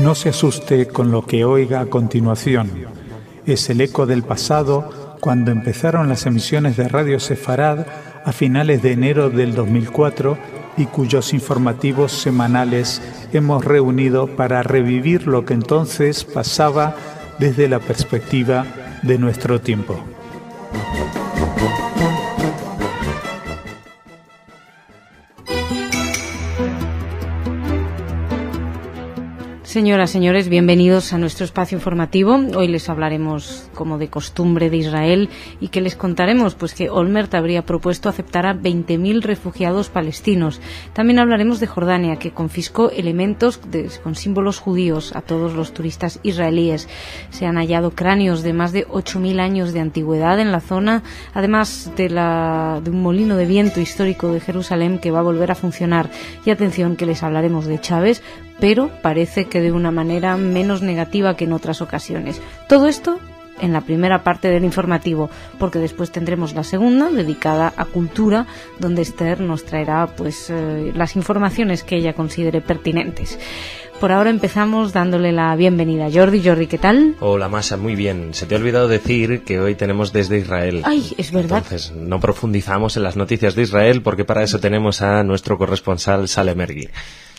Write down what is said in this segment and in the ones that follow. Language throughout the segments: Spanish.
No se asuste con lo que oiga a continuación. Es el eco del pasado cuando empezaron las emisiones de Radio Sefarad a finales de enero del 2004 y cuyos informativos semanales hemos reunido para revivir lo que entonces pasaba desde la perspectiva de nuestro tiempo. Señoras, señores, bienvenidos a nuestro espacio informativo. Hoy les hablaremos, como de costumbre, de Israel y que les contaremos pues que Olmert habría propuesto aceptar a 20.000 refugiados palestinos. También hablaremos de Jordania, que confiscó elementos con símbolos judíos a todos los turistas israelíes. Se han hallado cráneos de más de 8.000 años de antigüedad en la zona, además de un molino de viento histórico de Jerusalén que va a volver a funcionar. Y atención, que les hablaremos de Chávez, pero parece que de una manera menos negativa que en otras ocasiones. Todo esto en la primera parte del informativo, porque después tendremos la segunda, dedicada a cultura, donde Esther nos traerá las informaciones que ella considere pertinentes. Por ahora empezamos dándole la bienvenida a Jordi. Jordi, ¿qué tal? Hola, Masha, muy bien. Se te ha olvidado decir que hoy tenemos desde Israel. Ay, es verdad. Entonces, no profundizamos en las noticias de Israel porque para eso tenemos a nuestro corresponsal, Saleh Mergui.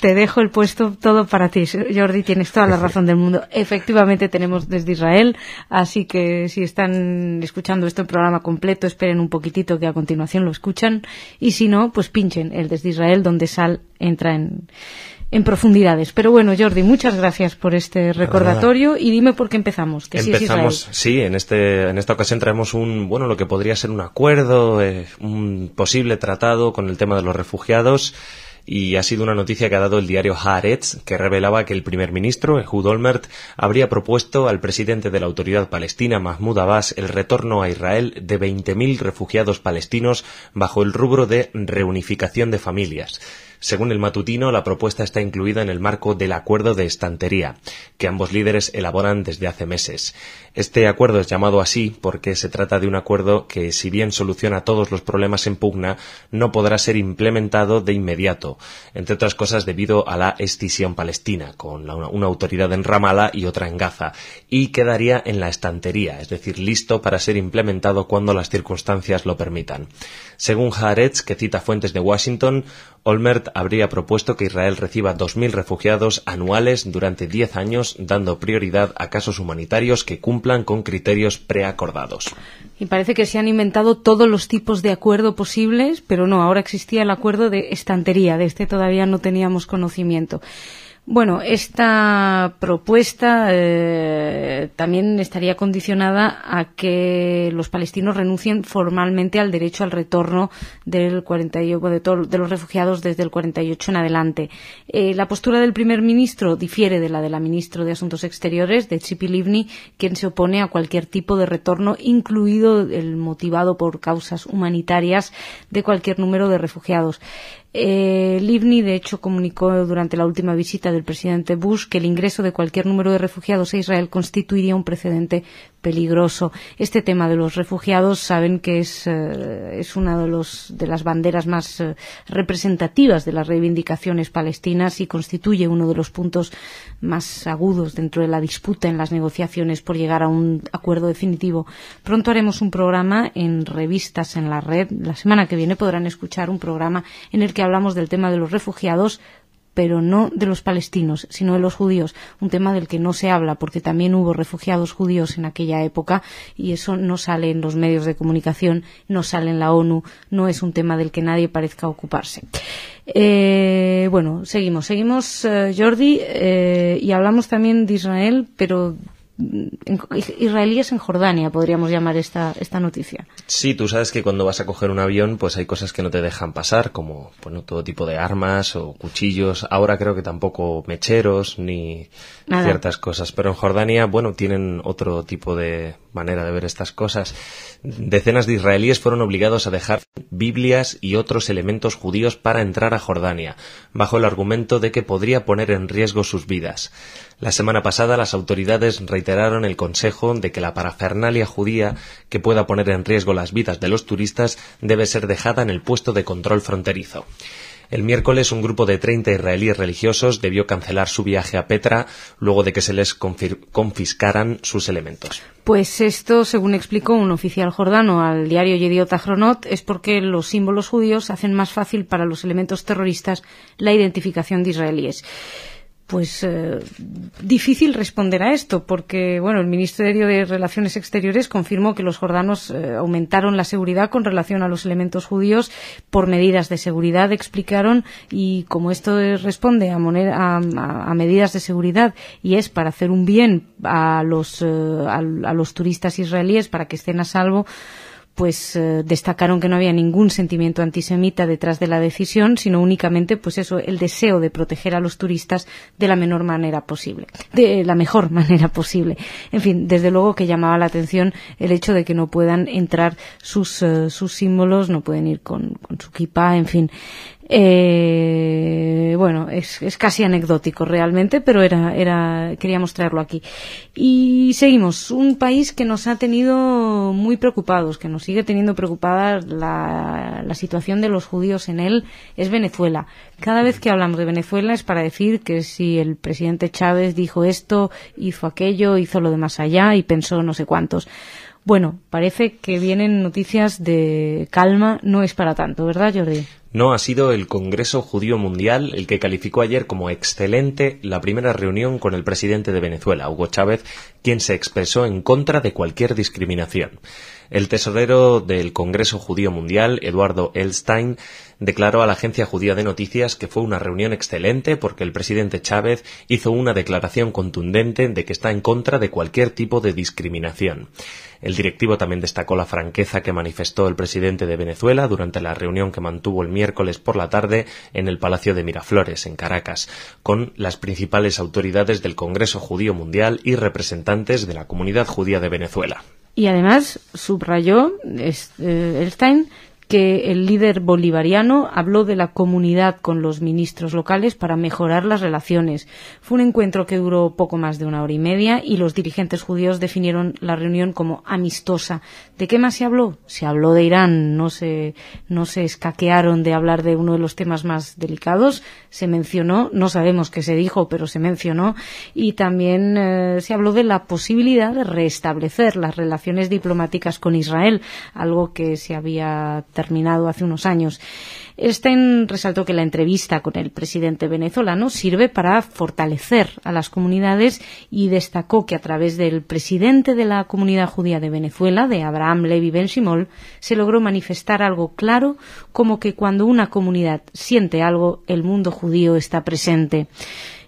Te dejo el puesto todo para ti, Jordi, tienes toda la razón del mundo. Efectivamente tenemos desde Israel, así que si están escuchando este programa completo, esperen un poquitito que a continuación lo escuchan, y si no, pues pinchen el desde Israel, donde Sal entra en profundidades. Pero bueno, Jordi, muchas gracias por este recordatorio y dime por qué empezamos. Que empezamos, sí, en esta ocasión traemos lo que podría ser un acuerdo, un posible tratado con el tema de los refugiados. Y ha sido una noticia que ha dado el diario Haaretz, que revelaba que el primer ministro, Ehud Olmert, habría propuesto al presidente de la autoridad palestina, Mahmoud Abbas, el retorno a Israel de 20.000 refugiados palestinos bajo el rubro de reunificación de familias. Según el matutino, la propuesta está incluida en el marco del acuerdo de estantería, que ambos líderes elaboran desde hace meses. Este acuerdo es llamado así porque se trata de un acuerdo que, si bien soluciona todos los problemas en pugna, no podrá ser implementado de inmediato, entre otras cosas debido a la escisión palestina, con una autoridad en Ramallah y otra en Gaza, y quedaría en la estantería, es decir, listo para ser implementado cuando las circunstancias lo permitan. Según Haaretz, que cita fuentes de Washington, Olmert habría propuesto que Israel reciba 2.000 refugiados anuales durante 10 años, dando prioridad a casos humanitarios que cumplan con criterios preacordados. Y parece que se han inventado todos los tipos de acuerdo posibles, pero no, ahora existía el acuerdo de estantería, de este todavía no teníamos conocimiento. Bueno, esta propuesta también estaría condicionada a que los palestinos renuncien formalmente al derecho al retorno de los refugiados desde el 48 en adelante. La postura del primer ministro difiere de la ministra de Asuntos Exteriores, de Tzipi Livni, quien se opone a cualquier tipo de retorno, incluido el motivado por causas humanitarias de cualquier número de refugiados. Livni, de hecho, comunicó durante la última visita del presidente Bush que el ingreso de cualquier número de refugiados a Israel constituiría un precedente peligroso. Este tema de los refugiados saben que es una de las banderas más representativas de las reivindicaciones palestinas y constituye uno de los puntos más agudos dentro de la disputa en las negociaciones por llegar a un acuerdo definitivo. Pronto haremos un programa en revistas en la red. La semana que viene podrán escuchar un programa en el que hablamos del tema de los refugiados, pero no de los palestinos, sino de los judíos, un tema del que no se habla porque también hubo refugiados judíos en aquella época y eso no sale en los medios de comunicación, no sale en la ONU, no es un tema del que nadie parezca ocuparse. Seguimos, Jordi, y hablamos también de Israel, pero israelíes en Jordania, podríamos llamar esta noticia. Sí, tú sabes que cuando vas a coger un avión, pues hay cosas que no te dejan pasar, como todo tipo de armas o cuchillos. Ahora creo que tampoco mecheros ni nada. Ciertas cosas. Pero en Jordania, tienen otro tipo de manera de ver estas cosas. Decenas de israelíes fueron obligados a dejar Biblias y otros elementos judíos para entrar a Jordania, bajo el argumento de que podría poner en riesgo sus vidas. La semana pasada las autoridades reiteraron el consejo de que la parafernalia judía que pueda poner en riesgo las vidas de los turistas debe ser dejada en el puesto de control fronterizo. El miércoles un grupo de 30 israelíes religiosos debió cancelar su viaje a Petra luego de que se les confiscaran sus elementos. Pues esto, según explicó un oficial jordano al diario Yediot Ahronot, es porque los símbolos judíos hacen más fácil para los elementos terroristas la identificación de israelíes. Pues difícil responder a esto, porque bueno, el Ministerio de Relaciones Exteriores confirmó que los jordanos aumentaron la seguridad con relación a los elementos judíos por medidas de seguridad, explicaron, y como esto responde a medidas de seguridad y es para hacer un bien a los turistas israelíes para que estén a salvo, pues destacaron que no había ningún sentimiento antisemita detrás de la decisión, sino únicamente, pues eso, el deseo de proteger a los turistas de la mejor manera posible. En fin, desde luego que llamaba la atención el hecho de que no puedan entrar sus símbolos, no pueden ir con su kipá, en fin. Bueno, es casi anecdótico realmente, pero queríamos traerlo aquí. Y seguimos. Un país que nos ha tenido muy preocupados, que nos sigue teniendo preocupada la situación de los judíos en él, es Venezuela. Cada vez que hablamos de Venezuela es para decir que si el presidente Chávez dijo esto, hizo aquello, hizo lo de más allá y pensó no sé cuántos. Bueno, parece que vienen noticias de calma, no es para tanto, ¿verdad, Jordi? No, ha sido el Congreso Judío Mundial el que calificó ayer como excelente la primera reunión con el presidente de Venezuela, Hugo Chávez, quien se expresó en contra de cualquier discriminación. El tesorero del Congreso Judío Mundial, Eduardo Elstein, declaró a la agencia judía de noticias que fue una reunión excelente porque el presidente Chávez hizo una declaración contundente de que está en contra de cualquier tipo de discriminación. El directivo también destacó la franqueza que manifestó el presidente de Venezuela durante la reunión que mantuvo el miércoles por la tarde en el Palacio de Miraflores, en Caracas, con las principales autoridades del Congreso Judío Mundial y representantes de la comunidad judía de Venezuela. Y además subrayó Elstein que el líder bolivariano habló de la comunidad con los ministros locales para mejorar las relaciones. Fue un encuentro que duró poco más de 1 hora y media y los dirigentes judíos definieron la reunión como amistosa. ¿De qué más se habló? Se habló de Irán, no se escaquearon de hablar de uno de los temas más delicados. Se mencionó, no sabemos qué se dijo, pero se mencionó, y también se habló de la posibilidad de restablecer las relaciones diplomáticas con Israel, algo que se había terminado hace unos años. Elstein resaltó que la entrevista con el presidente venezolano sirve para fortalecer a las comunidades y destacó que a través del presidente de la comunidad judía de Venezuela, de Abraham Levi Ben-Shimol, se logró manifestar algo claro, como que cuando una comunidad siente algo, el mundo judío está presente.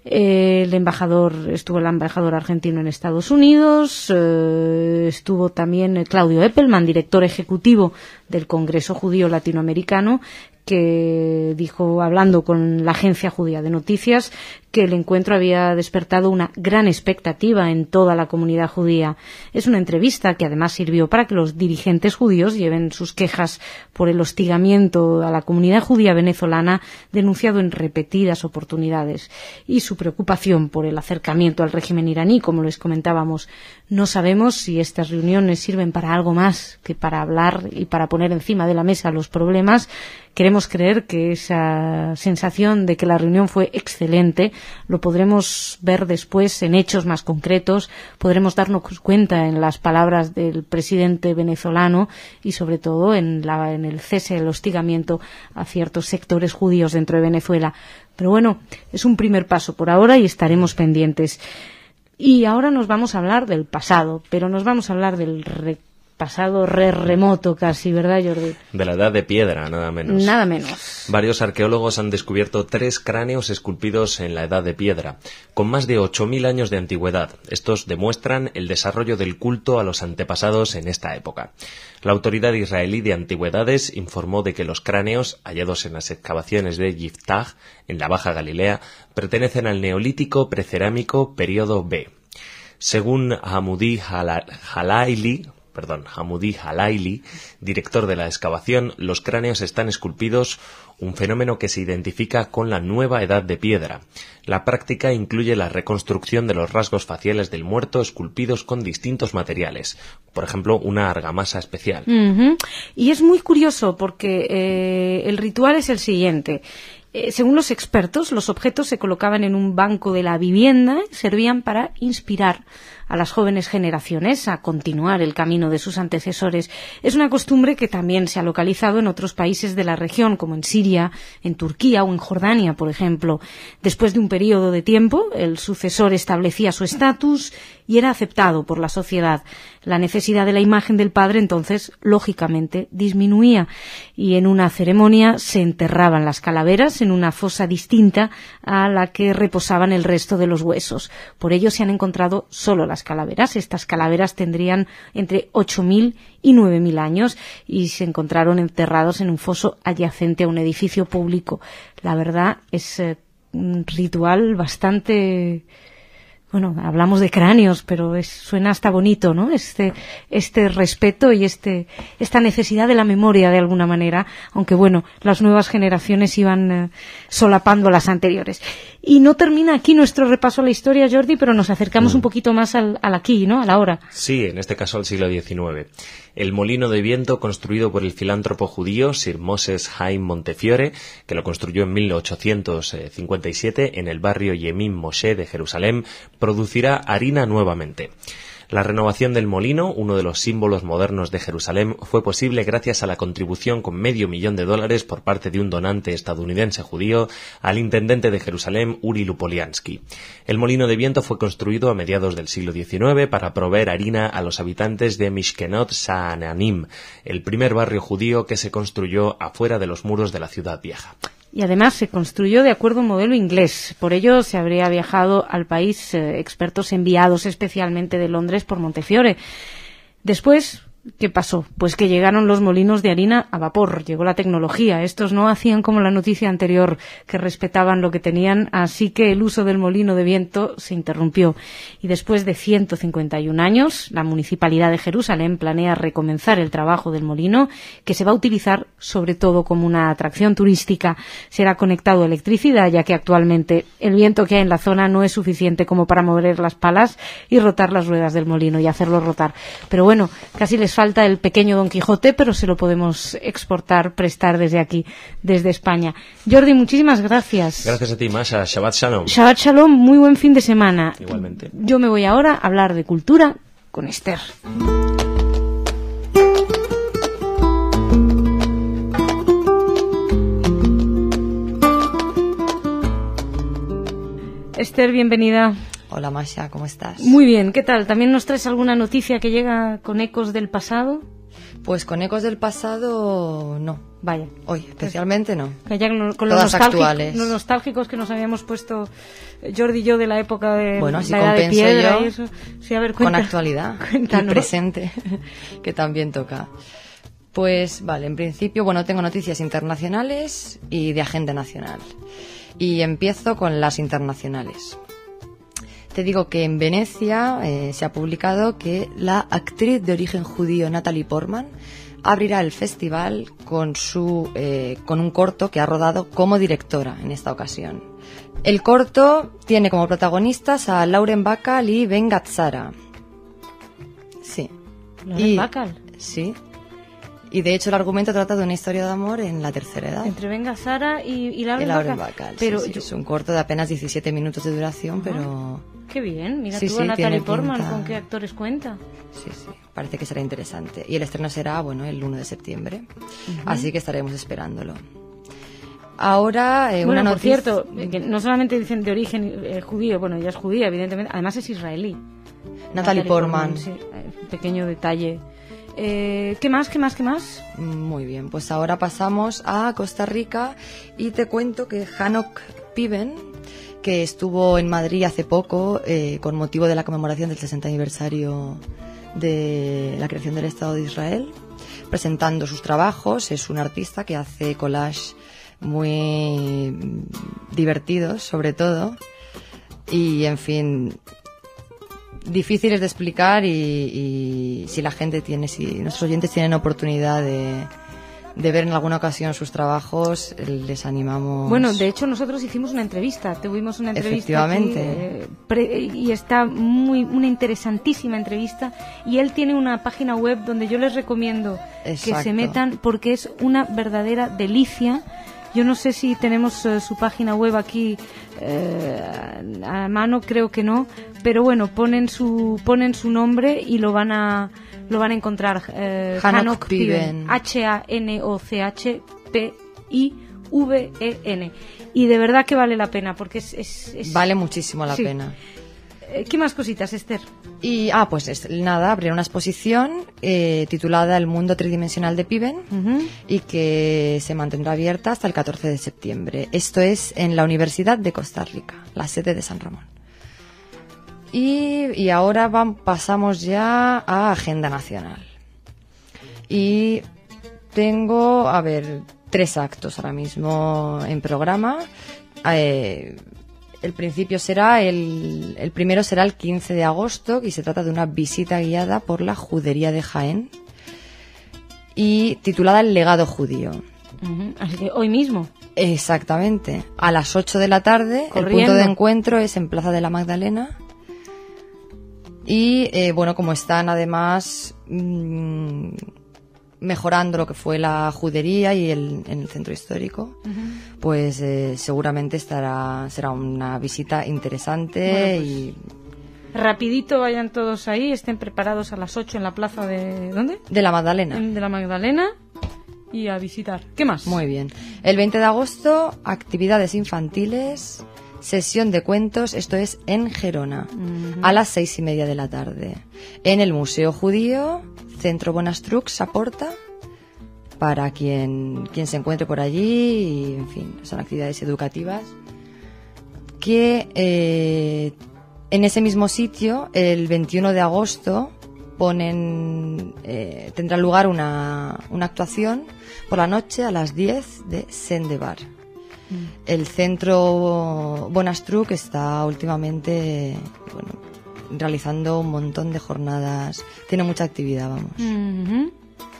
Estuvo el embajador argentino en Estados Unidos, estuvo también Claudio Eppelman, director ejecutivo del Congreso Judío Latinoamericano, que dijo, hablando con la agencia judía de noticias, que el encuentro había despertado una gran expectativa en toda la comunidad judía. Es una entrevista que además sirvió para que los dirigentes judíos lleven sus quejas por el hostigamiento a la comunidad judía venezolana denunciado en repetidas oportunidades y su preocupación por el acercamiento al régimen iraní, como les comentábamos. No sabemos si estas reuniones sirven para algo más que para hablar y para poner encima de la mesa los problemas. Queremos creer que esa sensación de que la reunión fue excelente lo podremos ver después en hechos más concretos, podremos darnos cuenta en las palabras del presidente venezolano y sobre todo en el cese del hostigamiento a ciertos sectores judíos dentro de Venezuela. Pero bueno, es un primer paso por ahora y estaremos pendientes. Y ahora nos vamos a hablar del pasado, pero nos vamos a hablar del pasado remoto casi, ¿verdad, Jordi? De la Edad de Piedra, nada menos. Nada menos. Varios arqueólogos han descubierto 3 cráneos esculpidos en la Edad de Piedra, con más de 8.000 años de antigüedad. Estos demuestran el desarrollo del culto a los antepasados en esta época. La Autoridad Israelí de Antigüedades informó de que los cráneos, hallados en las excavaciones de Yiftach, en la Baja Galilea, pertenecen al Neolítico Precerámico Período B. Según Hamoudi Halaili, director de la excavación, los cráneos están esculpidos, un fenómeno que se identifica con la nueva edad de piedra. La práctica incluye la reconstrucción de los rasgos faciales del muerto esculpidos con distintos materiales, por ejemplo, una argamasa especial. Y es muy curioso porque el ritual es el siguiente. Según los expertos, los objetos se colocaban en un banco de la vivienda y servían para inspirar a las jóvenes generaciones a continuar el camino de sus antecesores. Es una costumbre que también se ha localizado en otros países de la región, como en Siria, en Turquía o en Jordania, por ejemplo. Después de un periodo de tiempo, el sucesor establecía su estatus y era aceptado por la sociedad. La necesidad de la imagen del padre, entonces, lógicamente, disminuía. Y en una ceremonia se enterraban las calaveras en una fosa distinta a la que reposaban el resto de los huesos. Por ello se han encontrado solo las calaveras. Estas calaveras tendrían entre 8.000 y 9.000 años y se encontraron enterrados en un foso adyacente a un edificio público. La verdad es un ritual bastante... Bueno, hablamos de cráneos, pero suena hasta bonito, ¿no? Este respeto y esta necesidad de la memoria, de alguna manera, aunque bueno, las nuevas generaciones iban solapando las anteriores. Y no termina aquí nuestro repaso a la historia, Jordi, pero nos acercamos un poquito más al aquí, ¿no? A la hora. Sí, en este caso al siglo XIX. El molino de viento construido por el filántropo judío Sir Moses Haim Montefiore, que lo construyó en 1857 en el barrio Yemim Moshe de Jerusalén, producirá harina nuevamente. La renovación del molino, uno de los símbolos modernos de Jerusalén, fue posible gracias a la contribución con $500,000 por parte de un donante estadounidense judío al intendente de Jerusalén, Uri Lupoliansky. El molino de viento fue construido a mediados del siglo XIX para proveer harina a los habitantes de Mishkenot Sha'ananim, el primer barrio judío que se construyó afuera de los muros de la ciudad vieja. Y además se construyó de acuerdo a un modelo inglés. Por ello se habría viajado al país expertos enviados especialmente de Londres por Montefiore. Después, ¿qué pasó? Pues que llegaron los molinos de harina a vapor, llegó la tecnología. Estos no hacían como la noticia anterior, que respetaban lo que tenían, así que el uso del molino de viento se interrumpió. Y después de 151 años, la Municipalidad de Jerusalén planea recomenzar el trabajo del molino, que se va a utilizar sobre todo como una atracción turística. Será conectado a electricidad, ya que actualmente el viento que hay en la zona no es suficiente como para mover las palas y rotar las ruedas del molino y hacerlo rotar. Pero bueno, casi les falta el pequeño Don Quijote, pero se lo podemos prestar desde aquí, desde España. Jordi, muchísimas gracias. Gracias a ti, Masha. Shabbat Shalom. Shabbat Shalom, muy buen fin de semana. Igualmente. Yo me voy ahora a hablar de cultura con Esther. Esther, bienvenida. Hola Masha, ¿cómo estás? Muy bien, ¿qué tal? ¿También nos traes alguna noticia que llega con ecos del pasado? Pues con ecos del pasado, no. Vaya. Hoy, especialmente no. Que ya con todas actuales. Los nostálgicos que nos habíamos puesto Jordi y yo de la época de bueno, así la edad de piedra yo y eso. Sí, a ver, con actualidad cuéntanos. Y presente, que también toca. Pues vale, en principio, bueno, tengo noticias internacionales y de agenda nacional. Y empiezo con las internacionales. Te digo que en Venecia se ha publicado que la actriz de origen judío Natalie Portman abrirá el festival con un corto que ha rodado como directora en esta ocasión. El corto tiene como protagonistas a Lauren Bacall y Ben Gazzara. Sí. ¿Lauren Bacall? Sí. Y de hecho el argumento trata de una historia de amor en la tercera edad. Entre Ben Gazzara y Lauren Bacall. Pero sí, es un corto de apenas 17 minutos de duración, pero... Qué bien, mira sí, tú a Natalie Portman, pinta... ¿con qué actores cuenta? Sí, parece que será interesante. Y el estreno será, bueno, el 1 de septiembre. Así que estaremos esperándolo. Ahora, una noticia... por cierto, que no solamente dicen de origen judío, bueno, ella es judía, evidentemente, además es israelí. Natalie Portman. Sí, pequeño detalle. ¿Qué más? Muy bien, pues ahora pasamos a Costa Rica y te cuento que Hanok Piven, que estuvo en Madrid hace poco con motivo de la conmemoración del 60 aniversario de la creación del Estado de Israel, presentando sus trabajos. Es un artista que hace collage muy divertidos, sobre todo, y en fin, difíciles de explicar, y si nuestros oyentes tienen oportunidad de ver en alguna ocasión sus trabajos, les animamos. Bueno, de hecho nosotros hicimos una entrevista, tuvimos una entrevista efectivamente aquí, y está una interesantísima entrevista, y él tiene una página web donde yo les recomiendo que se metan, porque es una verdadera delicia Yo no sé si tenemos su página web aquí a mano, creo que no, pero bueno, ponen su nombre y lo van a encontrar. Hanoch Piven. HANOCHPIVEN. Y de verdad que vale la pena, porque es vale muchísimo la pena. ¿Qué más cositas, Esther? Y pues nada, abrieron una exposición titulada El mundo tridimensional de Piven, y que se mantendrá abierta hasta el 14 de septiembre. Esto es en la Universidad de Costa Rica, la sede de San Ramón. Y ahora pasamos ya a Agenda Nacional. Y tengo, 3 actos ahora mismo en programa. El primero será el 15 de agosto, y se trata de una visita guiada por la Judería de Jaén y titulada El legado judío. Así que hoy mismo. Exactamente. A las 8 de la tarde, Corriendo. El punto de encuentro es en Plaza de la Magdalena. Y como están además mejorando lo que fue la judería y en el centro histórico, pues seguramente será una visita interesante. Bueno, pues, rapidito vayan todos ahí, estén preparados a las 8 en la plaza de... ¿dónde? De la Magdalena. De la Magdalena, y a visitar. ¿Qué más? Muy bien. El 20 de agosto, actividades infantiles, sesión de cuentos, esto es en Gerona, a las 6:30 de la tarde. En el Museo Judío, Centro Bonastruc, Saporta, para quien se encuentre por allí, y, en fin, son actividades educativas que en ese mismo sitio, el 21 de agosto, tendrá lugar una actuación por la noche a las 10 de Sendebar. El Centro Bonastruc está últimamente realizando un montón de jornadas, tiene mucha actividad,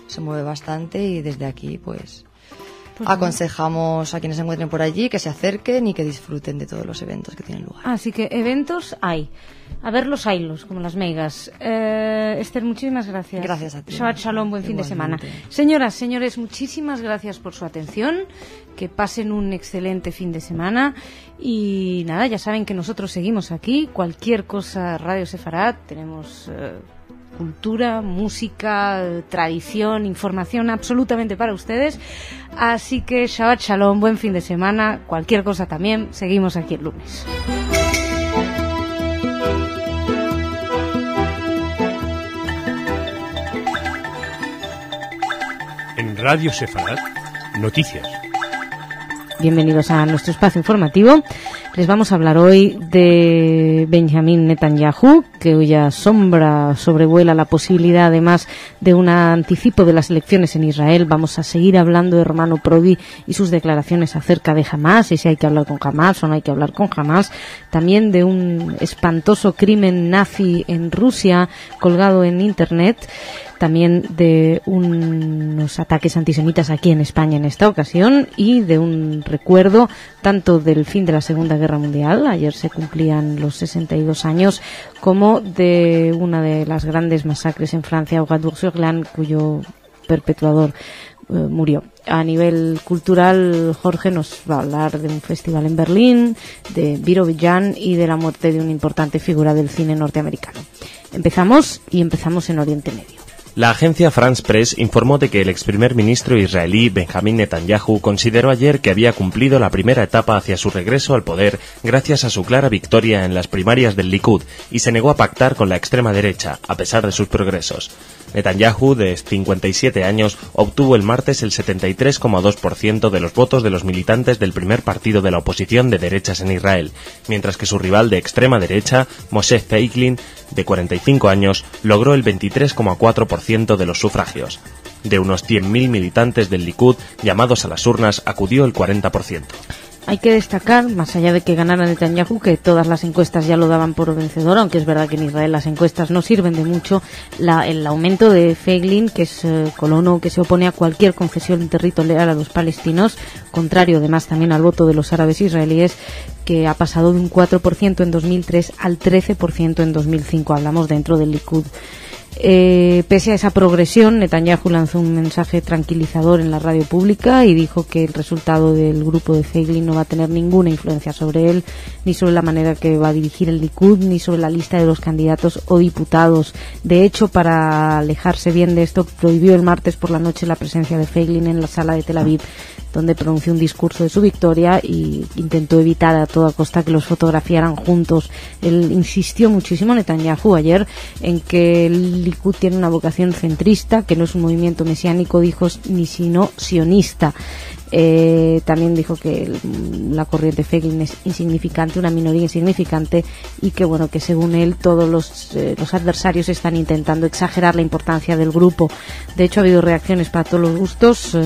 se mueve bastante, y desde aquí pues aconsejamos a quienes se encuentren por allí que se acerquen y que disfruten de todos los eventos que tienen lugar. Así que eventos hay. A ver los haylos, como las meigas. Esther, muchísimas gracias. Gracias a ti. Shabbat Shalom, buen fin de semana. Igualmente. Señoras, señores, muchísimas gracias por su atención. Que pasen un excelente fin de semana. Y nada, ya saben que nosotros seguimos aquí. Cualquier cosa, Radio Sefarad, tenemos cultura, música, tradición, información absolutamente para ustedes. Así que Shabbat Shalom, buen fin de semana. Cualquier cosa también, seguimos aquí el lunes. En Radio Sefarad, noticias. Bienvenidos a nuestro espacio informativo. Les vamos a hablar hoy de Benjamin Netanyahu, cuya sombra sobrevuela la posibilidad, además, de un anticipo de las elecciones en Israel. Vamos a seguir hablando de Romano Prodi y sus declaraciones acerca de Hamas, y si hay que hablar con Hamas o no hay que hablar con Hamas. También de un espantoso crimen nazi en Rusia colgado en Internet. También de unos ataques antisemitas aquí en España en esta ocasión, y de un recuerdo tanto del fin de la Segunda Guerra Mundial, ayer se cumplían los 62 años, como de una de las grandes masacres en Francia, Oradour-sur-Glane, cuyo perpetuador murió. A nivel cultural, Jorge nos va a hablar de un festival en Berlín, de Birobidzhan y de la muerte de una importante figura del cine norteamericano. Empezamos en Oriente Medio. La agencia France Press informó de que el ex primer ministro israelí Benjamin Netanyahu consideró ayer que había cumplido la primera etapa hacia su regreso al poder gracias a su clara victoria en las primarias del Likud, y se negó a pactar con la extrema derecha, a pesar de sus progresos. Netanyahu, de 57 años, obtuvo el martes el 73,2% de los votos de los militantes del primer partido de la oposición de derechas en Israel, mientras que su rival de extrema derecha, Moshe Feiglin, de 45 años, logró el 23,4% de los sufragios. De unos 100.000 militantes del Likud llamados a las urnas, acudió el 40%. Hay que destacar, más allá de que ganara Netanyahu, que todas las encuestas ya lo daban por vencedor, aunque es verdad que en Israel las encuestas no sirven de mucho, el aumento de Feiglin, que es colono que se opone a cualquier concesión territorial a los palestinos, contrario además también al voto de los árabes israelíes, que ha pasado de un 4% en 2003 al 13% en 2005, hablamos dentro del Likud. Pese a esa progresión, Netanyahu lanzó un mensaje tranquilizador en la radio pública y dijo que el resultado del grupo de Feiglin no va a tener ninguna influencia sobre él, ni sobre la manera que va a dirigir el Likud, ni sobre la lista de los candidatos o diputados. De hecho, para alejarse bien de esto, prohibió el martes por la noche la presencia de Feiglin en la sala de Tel Aviv, donde pronunció un discurso de su victoria y intentó evitar a toda costa que los fotografiaran juntos. Él insistió muchísimo, Netanyahu, ayer, en que el Likud tiene una vocación centrista, que no es un movimiento mesiánico, dijo, ni sino sionista. También dijo que la corriente Feiglin es insignificante, una minoría insignificante, y que bueno, que según él todos los adversarios están intentando exagerar la importancia del grupo. De hecho, ha habido reacciones para todos los gustos.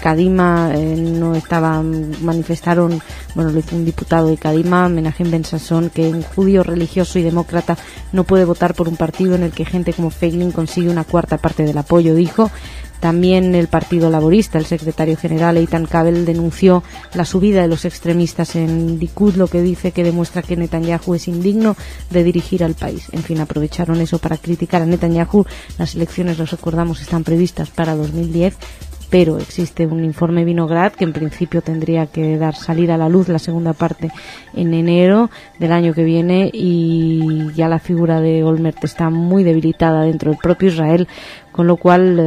Kadima no estaba, manifestaron, bueno, lo hizo un diputado de Kadima, Menachem Ben Sasson, que un judío religioso y demócrata no puede votar por un partido en el que gente como Feiglin consigue una cuarta parte del apoyo, dijo. También el Partido Laborista, el secretario general Eitan Kabel, denunció la subida de los extremistas en Likud, lo que dice que demuestra que Netanyahu es indigno de dirigir al país. En fin, aprovecharon eso para criticar a Netanyahu. Las elecciones, los recordamos, están previstas para 2010, pero existe un informe Vinograd que en principio tendría que salir a la luz la segunda parte en enero del año que viene, y ya la figura de Olmert está muy debilitada dentro del propio Israel, con lo cual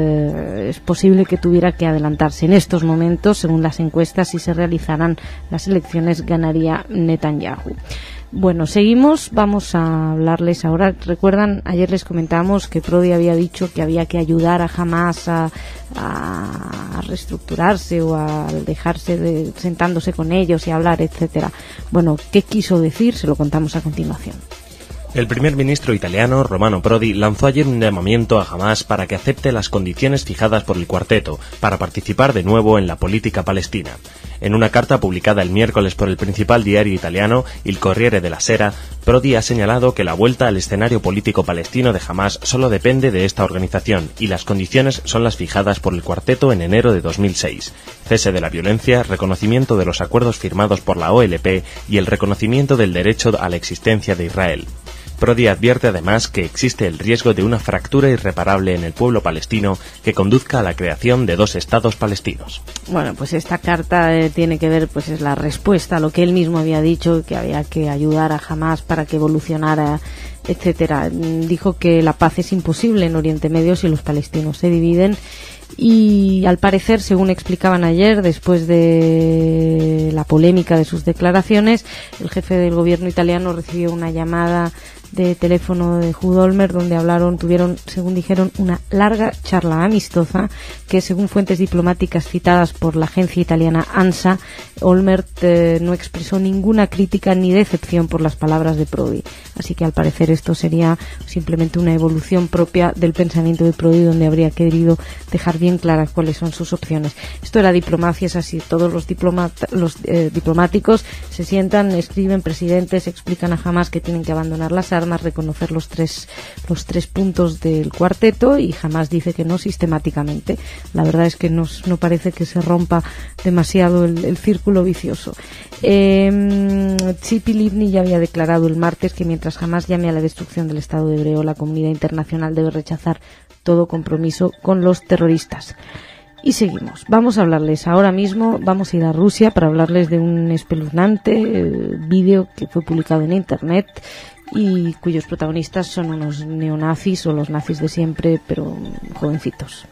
es posible que tuviera que adelantarse. En estos momentos, según las encuestas, si se realizaran las elecciones, ganaría Netanyahu. Bueno, seguimos, vamos a hablarles ahora. Recuerdan, ayer les comentábamos que Prodi había dicho que había que ayudar a Hamas a reestructurarse o a dejarse sentándose con ellos y hablar, etcétera. Bueno, ¿qué quiso decir? Se lo contamos a continuación. El primer ministro italiano, Romano Prodi, lanzó ayer un llamamiento a Hamas para que acepte las condiciones fijadas por el cuarteto para participar de nuevo en la política palestina. En una carta publicada el miércoles por el principal diario italiano, Il Corriere della Sera, Prodi ha señalado que la vuelta al escenario político palestino de Hamas solo depende de esta organización, y las condiciones son las fijadas por el cuarteto en enero de 2006. Cese de la violencia, reconocimiento de los acuerdos firmados por la OLP y el reconocimiento del derecho a la existencia de Israel. Prodi advierte además que existe el riesgo de una fractura irreparable en el pueblo palestino que conduzca a la creación de 2 estados palestinos. Bueno, pues esta carta tiene que ver, pues es la respuesta a lo que él mismo había dicho, que había que ayudar a Hamas para que evolucionara, etcétera. Dijo que la paz es imposible en Oriente Medio si los palestinos se dividen. Y al parecer, según explicaban ayer, después de la polémica de sus declaraciones, el jefe del gobierno italiano recibió una llamada de teléfono de Ehud Olmert, donde tuvieron, según dijeron, una larga charla amistosa, que según fuentes diplomáticas citadas por la agencia italiana ANSA, Olmert no expresó ninguna crítica ni decepción por las palabras de Prodi. Así que al parecer esto sería simplemente una evolución propia del pensamiento de Prodi, donde habría querido dejar bien claras cuáles son sus opciones. Esto era diplomacia, es así. Todos los diplomáticos se sientan, escriben, presidentes, explican a Hamas que tienen que abandonar las armas, reconocer los tres puntos del cuarteto, y Hamas dice que no sistemáticamente. La verdad es que no parece que se rompa demasiado el círculo vicioso. Tzipi Livni ya había declarado el martes que mientras Hamas llame a la destrucción del Estado hebreo, la comunidad internacional debe rechazar todo compromiso con los terroristas. Y seguimos. Vamos a hablarles ahora mismo, vamos a ir a Rusia para hablarles de un espeluznante vídeo que fue publicado en Internet y cuyos protagonistas son unos neonazis o los nazis de siempre, pero jovencitos.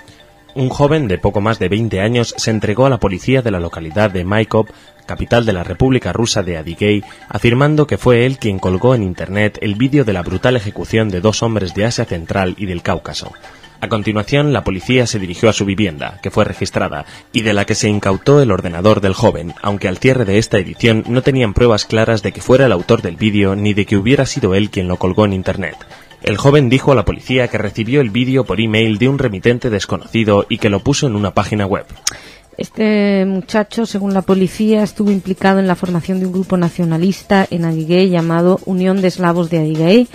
Un joven de poco más de 20 años se entregó a la policía de la localidad de Maikop, capital de la República Rusa de Adigey, afirmando que fue él quien colgó en Internet el vídeo de la brutal ejecución de 2 hombres de Asia Central y del Cáucaso. A continuación, la policía se dirigió a su vivienda, que fue registrada, y de la que se incautó el ordenador del joven, aunque al cierre de esta edición no tenían pruebas claras de que fuera el autor del vídeo ni de que hubiera sido él quien lo colgó en Internet. El joven dijo a la policía que recibió el vídeo por email de un remitente desconocido y que lo puso en una página web. Este muchacho, según la policía, estuvo implicado en la formación de un grupo nacionalista en Adigey llamado Unión de Eslavos de Adigey,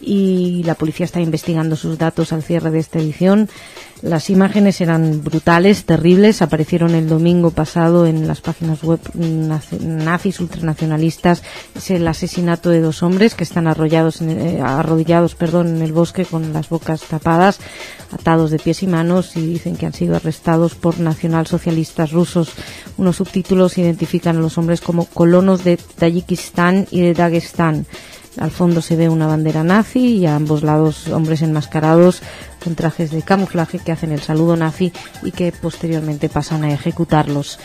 y la policía está investigando sus datos al cierre de esta edición. Las imágenes eran brutales, terribles, aparecieron el domingo pasado en las páginas web nazis ultranacionalistas. Es el asesinato de 2 hombres que están arrodillados en el bosque con las bocas tapadas, atados de pies y manos, y dicen que han sido arrestados por nacionalsocialistas rusos. Unos subtítulos identifican a los hombres como colonos de Tayikistán y de Dagestán. Al fondo se ve una bandera nazi y a ambos lados hombres enmascarados con trajes de camuflaje que hacen el saludo nazi y que posteriormente pasan a ejecutarlos.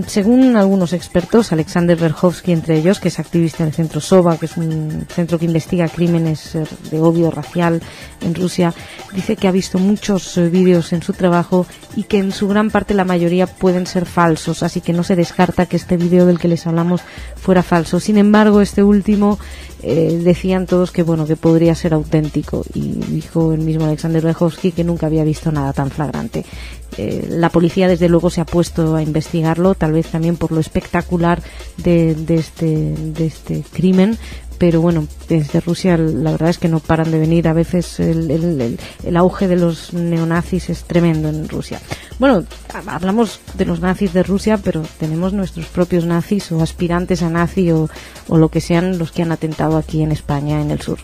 Según algunos expertos, Alexander Verkhovsky entre ellos, que es activista del centro Sova, que es un centro que investiga crímenes de odio racial en Rusia, dice que ha visto muchos vídeos en su trabajo y que en su gran parte la mayoría pueden ser falsos, así que no se descarta que este vídeo del que les hablamos fuera falso. Sin embargo, este último decían todos que que podría ser auténtico, y dijo el mismo Alexander Verkhovsky que nunca había visto nada tan flagrante. La policía desde luego se ha puesto a investigarlo, tal vez también por lo espectacular de este crimen, pero desde Rusia la verdad es que no paran de venir. A veces el auge de los neonazis es tremendo en Rusia. Hablamos de los nazis de Rusia, pero tenemos nuestros propios nazis o aspirantes a nazi o lo que sean los que han atentado aquí en España, en el sur.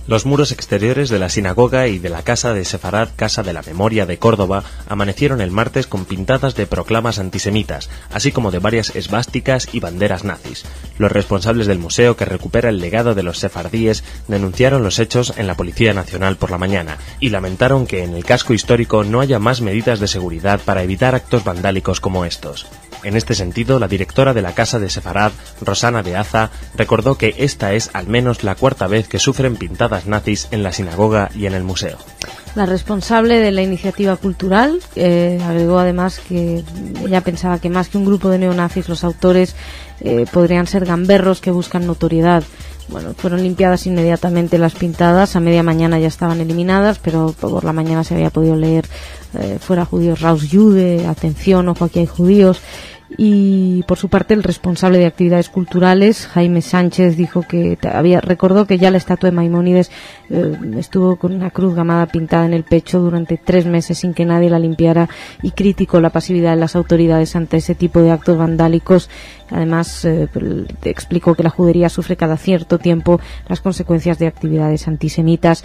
Los muros exteriores de la sinagoga y de la Casa de Sefarad, Casa de la Memoria de Córdoba, amanecieron el martes con pintadas de proclamas antisemitas, así como de varias esvásticas y banderas nazis. Los responsables del museo, que recupera el legado de los sefardíes, denunciaron los hechos en la Policía Nacional por la mañana y lamentaron que en el casco histórico no haya más medidas de seguridad para evitar actos vandálicos como estos. En este sentido, la directora de la Casa de Sefarad, Rosana de Aza, recordó que esta es al menos la 4ª vez que sufren pintadas nazis en la sinagoga y en el museo. La responsable de la iniciativa cultural agregó además que ella pensaba que más que un grupo de neonazis, los autores podrían ser gamberros que buscan notoriedad. Fueron limpiadas inmediatamente las pintadas, a media mañana ya estaban eliminadas, pero por la mañana se había podido leer fuera judíos, Raus Jude, atención, ojo, aquí hay judíos. Y por su parte el responsable de actividades culturales, Jaime Sánchez, recordó que ya la estatua de Maimónides estuvo con una cruz gamada pintada en el pecho durante 3 meses sin que nadie la limpiara, y criticó la pasividad de las autoridades ante ese tipo de actos vandálicos. Además, explicó que la judería sufre cada cierto tiempo las consecuencias de actividades antisemitas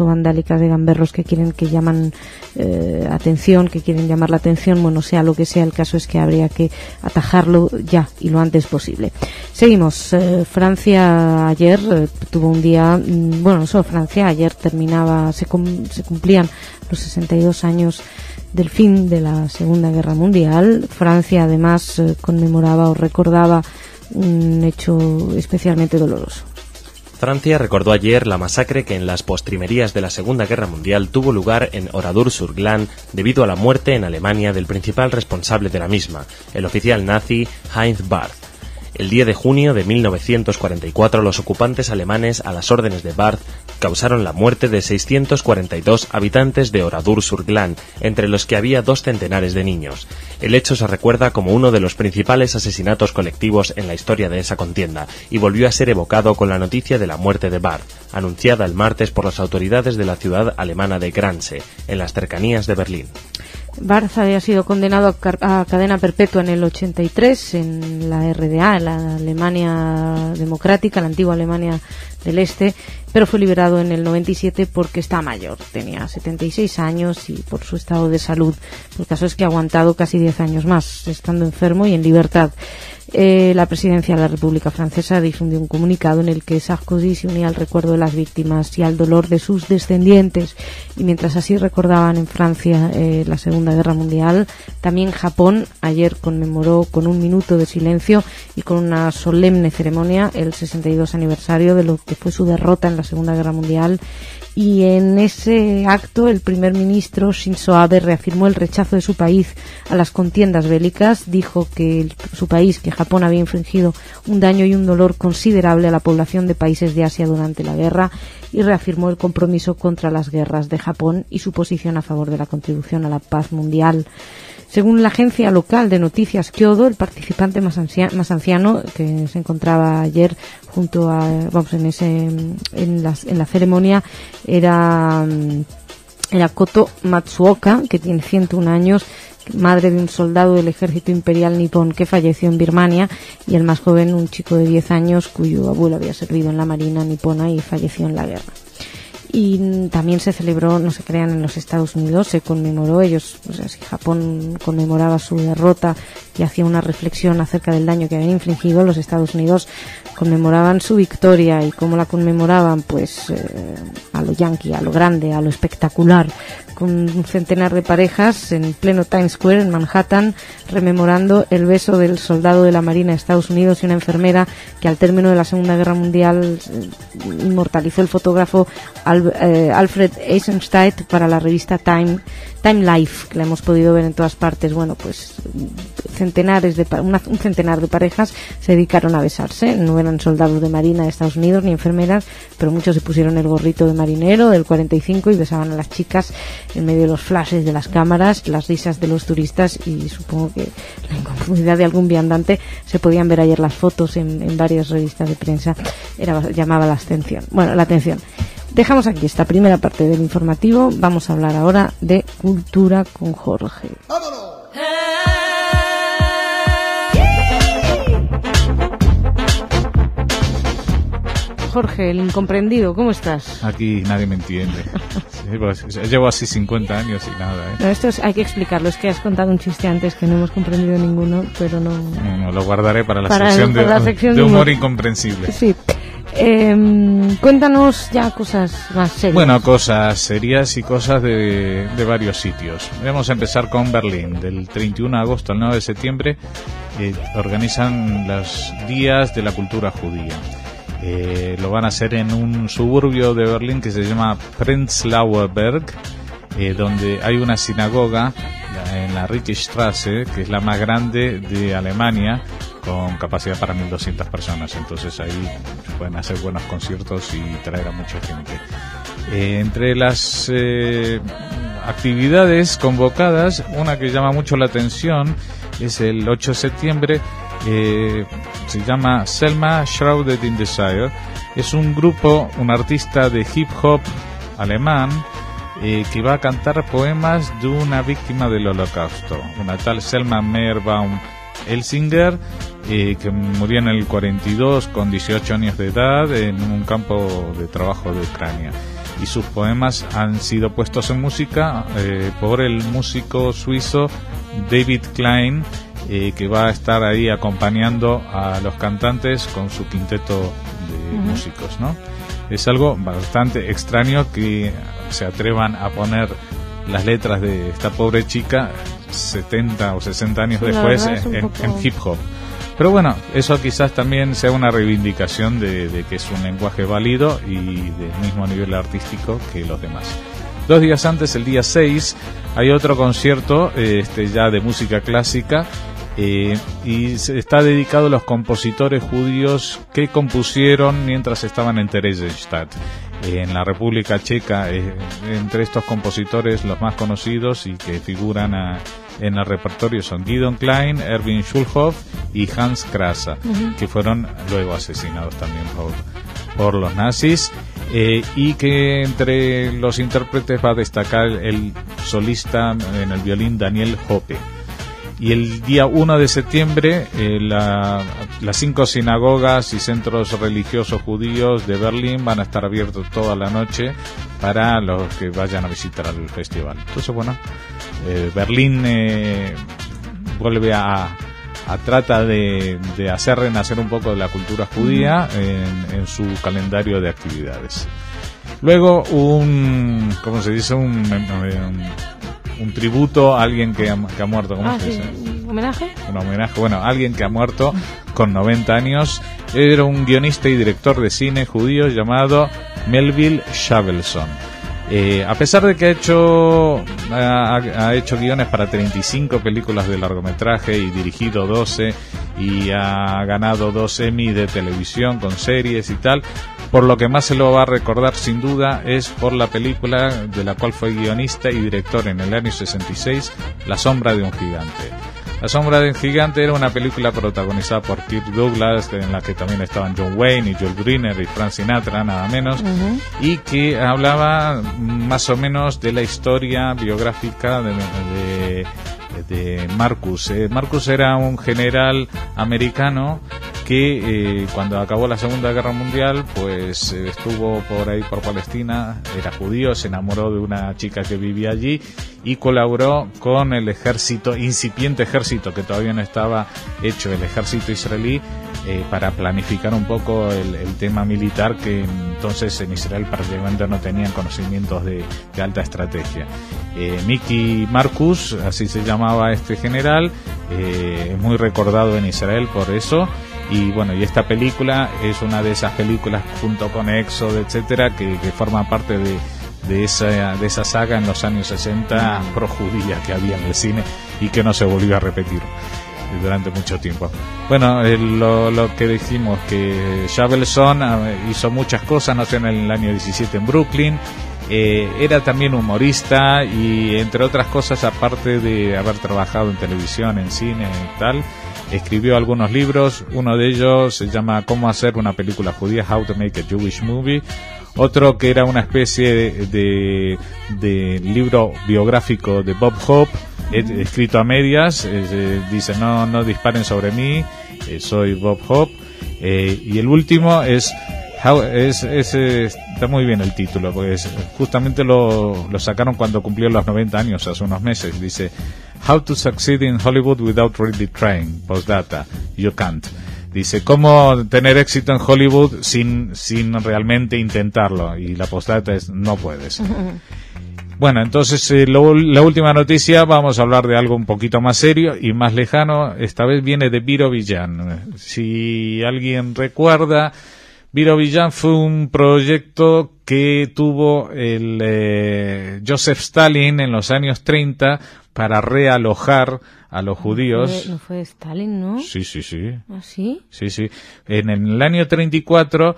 o vandálicas de gamberros que quieren llamar la atención. Sea lo que sea, el caso es que habría que atajarlo ya y lo antes posible. Seguimos. Francia ayer tuvo un día, no solo Francia, ayer se cumplían los 62 años del fin de la Segunda Guerra Mundial. Francia además conmemoraba o recordaba un hecho especialmente doloroso. Francia recordó ayer la masacre que en las postrimerías de la Segunda Guerra Mundial tuvo lugar en Oradour-sur-Glane debido a la muerte en Alemania del principal responsable de la misma, el oficial nazi Heinz Barth. El 10 de junio de 1944, los ocupantes alemanes, a las órdenes de Barth, causaron la muerte de 642 habitantes de Oradour-sur-Glane, entre los que había 2 centenares de niños. El hecho se recuerda como uno de los principales asesinatos colectivos en la historia de esa contienda y volvió a ser evocado con la noticia de la muerte de Barth, anunciada el martes por las autoridades de la ciudad alemana de Granse, en las cercanías de Berlín. Barth había sido condenado a cadena perpetua en el 83 en la RDA, en la Alemania democrática, la antigua Alemania del Este, pero fue liberado en el 97 porque está mayor, tenía 76 años y por su estado de salud. El caso es que ha aguantado casi 10 años más, estando enfermo y en libertad. La presidencia de la República Francesa difundió un comunicado en el que Sarkozy se unía al recuerdo de las víctimas y al dolor de sus descendientes. Y mientras así recordaban en Francia la Segunda Guerra Mundial, también Japón ayer conmemoró con 1 minuto de silencio y con una solemne ceremonia el 62 aniversario de lo que fue su derrota en la Segunda Guerra Mundial. Y en ese acto el primer ministro Shinzo Abe reafirmó el rechazo de su país a las contiendas bélicas, dijo que su país, que Japón, había infligido un daño y un dolor considerable a la población de países de Asia durante la guerra, y reafirmó el compromiso contra las guerras de Japón y su posición a favor de la contribución a la paz mundial. Según la agencia local de noticias Kyodo, el participante más anciano que se encontraba ayer junto a, en la ceremonia era Koto Matsuoka, que tiene 101 años, madre de un soldado del ejército imperial nipón que falleció en Birmania, y el más joven, un chico de 10 años cuyo abuelo había servido en la marina nipona y falleció en la guerra. Y también se celebró, no se crean, en los Estados Unidos, se conmemoró, si Japón conmemoraba su derrota y hacía una reflexión acerca del daño que habían infligido, los Estados Unidos conmemoraban su victoria. ¿Y cómo la conmemoraban? Pues a lo yankee, a lo grande, a lo espectacular, con un centenar de parejas en pleno Times Square en Manhattan, rememorando el beso del soldado de la Marina de Estados Unidos y una enfermera que al término de la Segunda Guerra Mundial inmortalizó el fotógrafo Alfred Eisenstadt para la revista Time Life, que la hemos podido ver en todas partes. Bueno, pues un centenar de parejas se dedicaron a besarse. No eran soldados de Marina de Estados Unidos ni enfermeras, pero muchos se pusieron el gorrito de marinero del 45 y besaban a las chicas en medio de los flashes de las cámaras, las risas de los turistas y supongo que la incomodidad de algún viandante. Se podían ver ayer las fotos en varias revistas de prensa. Llamaba la atención. Dejamos aquí esta primera parte del informativo. Vamos a hablar ahora de cultura con Jorge. ¡Vámonos! Jorge, el incomprendido, ¿cómo estás? Aquí nadie me entiende. Llevo así 50 años y nada, ¿eh? No, esto hay que explicarlo. Es que has contado un chiste antes que no hemos comprendido ninguno, pero no... No, lo guardaré para la sección de humor incomprensible. Sí. Cuéntanos ya cosas más serias. Bueno, cosas serias y cosas de varios sitios. Vamos a empezar con Berlín. Del 31 de agosto al 9 de septiembre organizan los días de la cultura judía. Lo van a hacer en un suburbio de Berlín que se llama Prenzlauer Berg, donde hay una sinagoga en la Richstrasse, que es la más grande de Alemania, con capacidad para 1.200 personas. Entonces ahí se pueden hacer buenos conciertos y traer a mucha gente. Entre las actividades convocadas, una que llama mucho la atención es el 8 de septiembre. Se llama Selma Shrouded in Desire. Es un artista de hip hop alemán que va a cantar poemas de una víctima del Holocausto, una tal Selma Meerbaum Elsinger, que murió en el 42 con 18 años de edad en un campo de trabajo de Ucrania. Y sus poemas han sido puestos en música por el músico suizo David Klein, que va a estar ahí acompañando a los cantantes con su quinteto de músicos, ¿no? Es algo bastante extraño que se atrevan a poner las letras de esta pobre chica 70 o 60 años después en hip hop. Pero bueno, eso quizás también sea una reivindicación de que es un lenguaje válido y del mismo nivel artístico que los demás. 2 días antes, el día 6, hay otro concierto ya de música clásica, y está dedicado a los compositores judíos que compusieron mientras estaban en Theresienstadt, en la República Checa. Entre estos compositores, los más conocidos y que figuran en el repertorio son Gideon Klein, Erwin Schulhoff y Hans Krasa, que fueron luego asesinados también por los nazis, y que entre los intérpretes va a destacar el solista en el violín Daniel Hoppe. Y el día 1 de septiembre las 5 sinagogas y centros religiosos judíos de Berlín van a estar abiertos toda la noche para los que vayan a visitar el festival. Entonces, bueno, Berlín vuelve a trata de hacer renacer un poco de la cultura judía en su calendario de actividades. Luego ¿cómo se dice? Un tributo a alguien que ha muerto. ¿Cómo se dice? ¿Un homenaje? Un homenaje, bueno, alguien que ha muerto con 90 años. Era un guionista y director de cine judío llamado Melville Shavelson. A pesar de que ha hecho guiones para 35 películas de largometraje y dirigido 12 y ha ganado 2 Emmy de televisión con series y tal, por lo que más se lo va a recordar sin duda es por la película de la cual fue guionista y director en el año 66, La sombra de un gigante. La sombra de un gigante era una película protagonizada por Kirk Douglas, en la que también estaban John Wayne y Joel Greener y Frank Sinatra, nada menos, y que hablaba más o menos de la historia biográfica de Marcus. Marcus era un general americano que cuando acabó la Segunda Guerra Mundial pues estuvo por ahí por Palestina, era judío, se enamoró de una chica que vivía allí y colaboró con el ejército, incipiente ejército que todavía no estaba hecho, el ejército israelí, para planificar un poco el tema militar, que entonces en Israel prácticamente no tenían conocimientos de alta estrategia. Mickey Marcus, así se llamaba este general, es muy recordado en Israel por eso. Y bueno, y esta película es una de esas películas junto con Éxodo, etcétera, que forma parte de esa saga en los años 60 pro-judía que había en el cine y que no se volvió a repetir durante mucho tiempo. Bueno, lo que dijimos, que Shavelson hizo muchas cosas, nació en el año 17 en Brooklyn, era también humorista y entre otras cosas, aparte de haber trabajado en televisión, en cine y tal, escribió algunos libros. Uno de ellos se llama Cómo hacer una película judía, How to Make a Jewish Movie. Otro que era una especie de libro biográfico de Bob Hope, escrito a medias, dice no disparen sobre mí, soy Bob Hope. Y el último está muy bien el título, porque justamente lo sacaron cuando cumplió los 90 años, hace unos meses. Dice How to Succeed in Hollywood Without Really Trying, postdata, you can't. Dice, ¿cómo tener éxito en Hollywood sin realmente intentarlo? Y la postdata es, no puedes. Bueno, entonces la última noticia, vamos a hablar de algo un poquito más serio y más lejano. Esta vez viene de Birobidzhan. Si alguien recuerda, Birobidzhan fue un proyecto que tuvo el Joseph Stalin en los años 30 para realojar a los judíos. No fue Stalin, ¿no? Sí. ¿Ah, sí? Sí. En el año 34,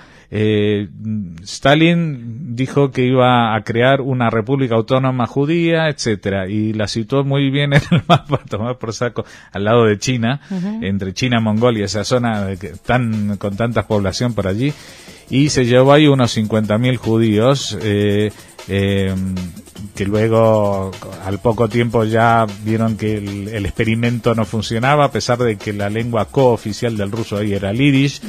Stalin dijo que iba a crear una república autónoma judía, etcétera, y la situó muy bien en el mapa, tomar por saco, al lado de China, entre China y Mongolia, esa zona con tanta población por allí, y se llevó ahí unos 50.000 judíos, que luego al poco tiempo ya vieron que el experimento no funcionaba, a pesar de que la lengua cooficial del ruso ahí era el yiddish.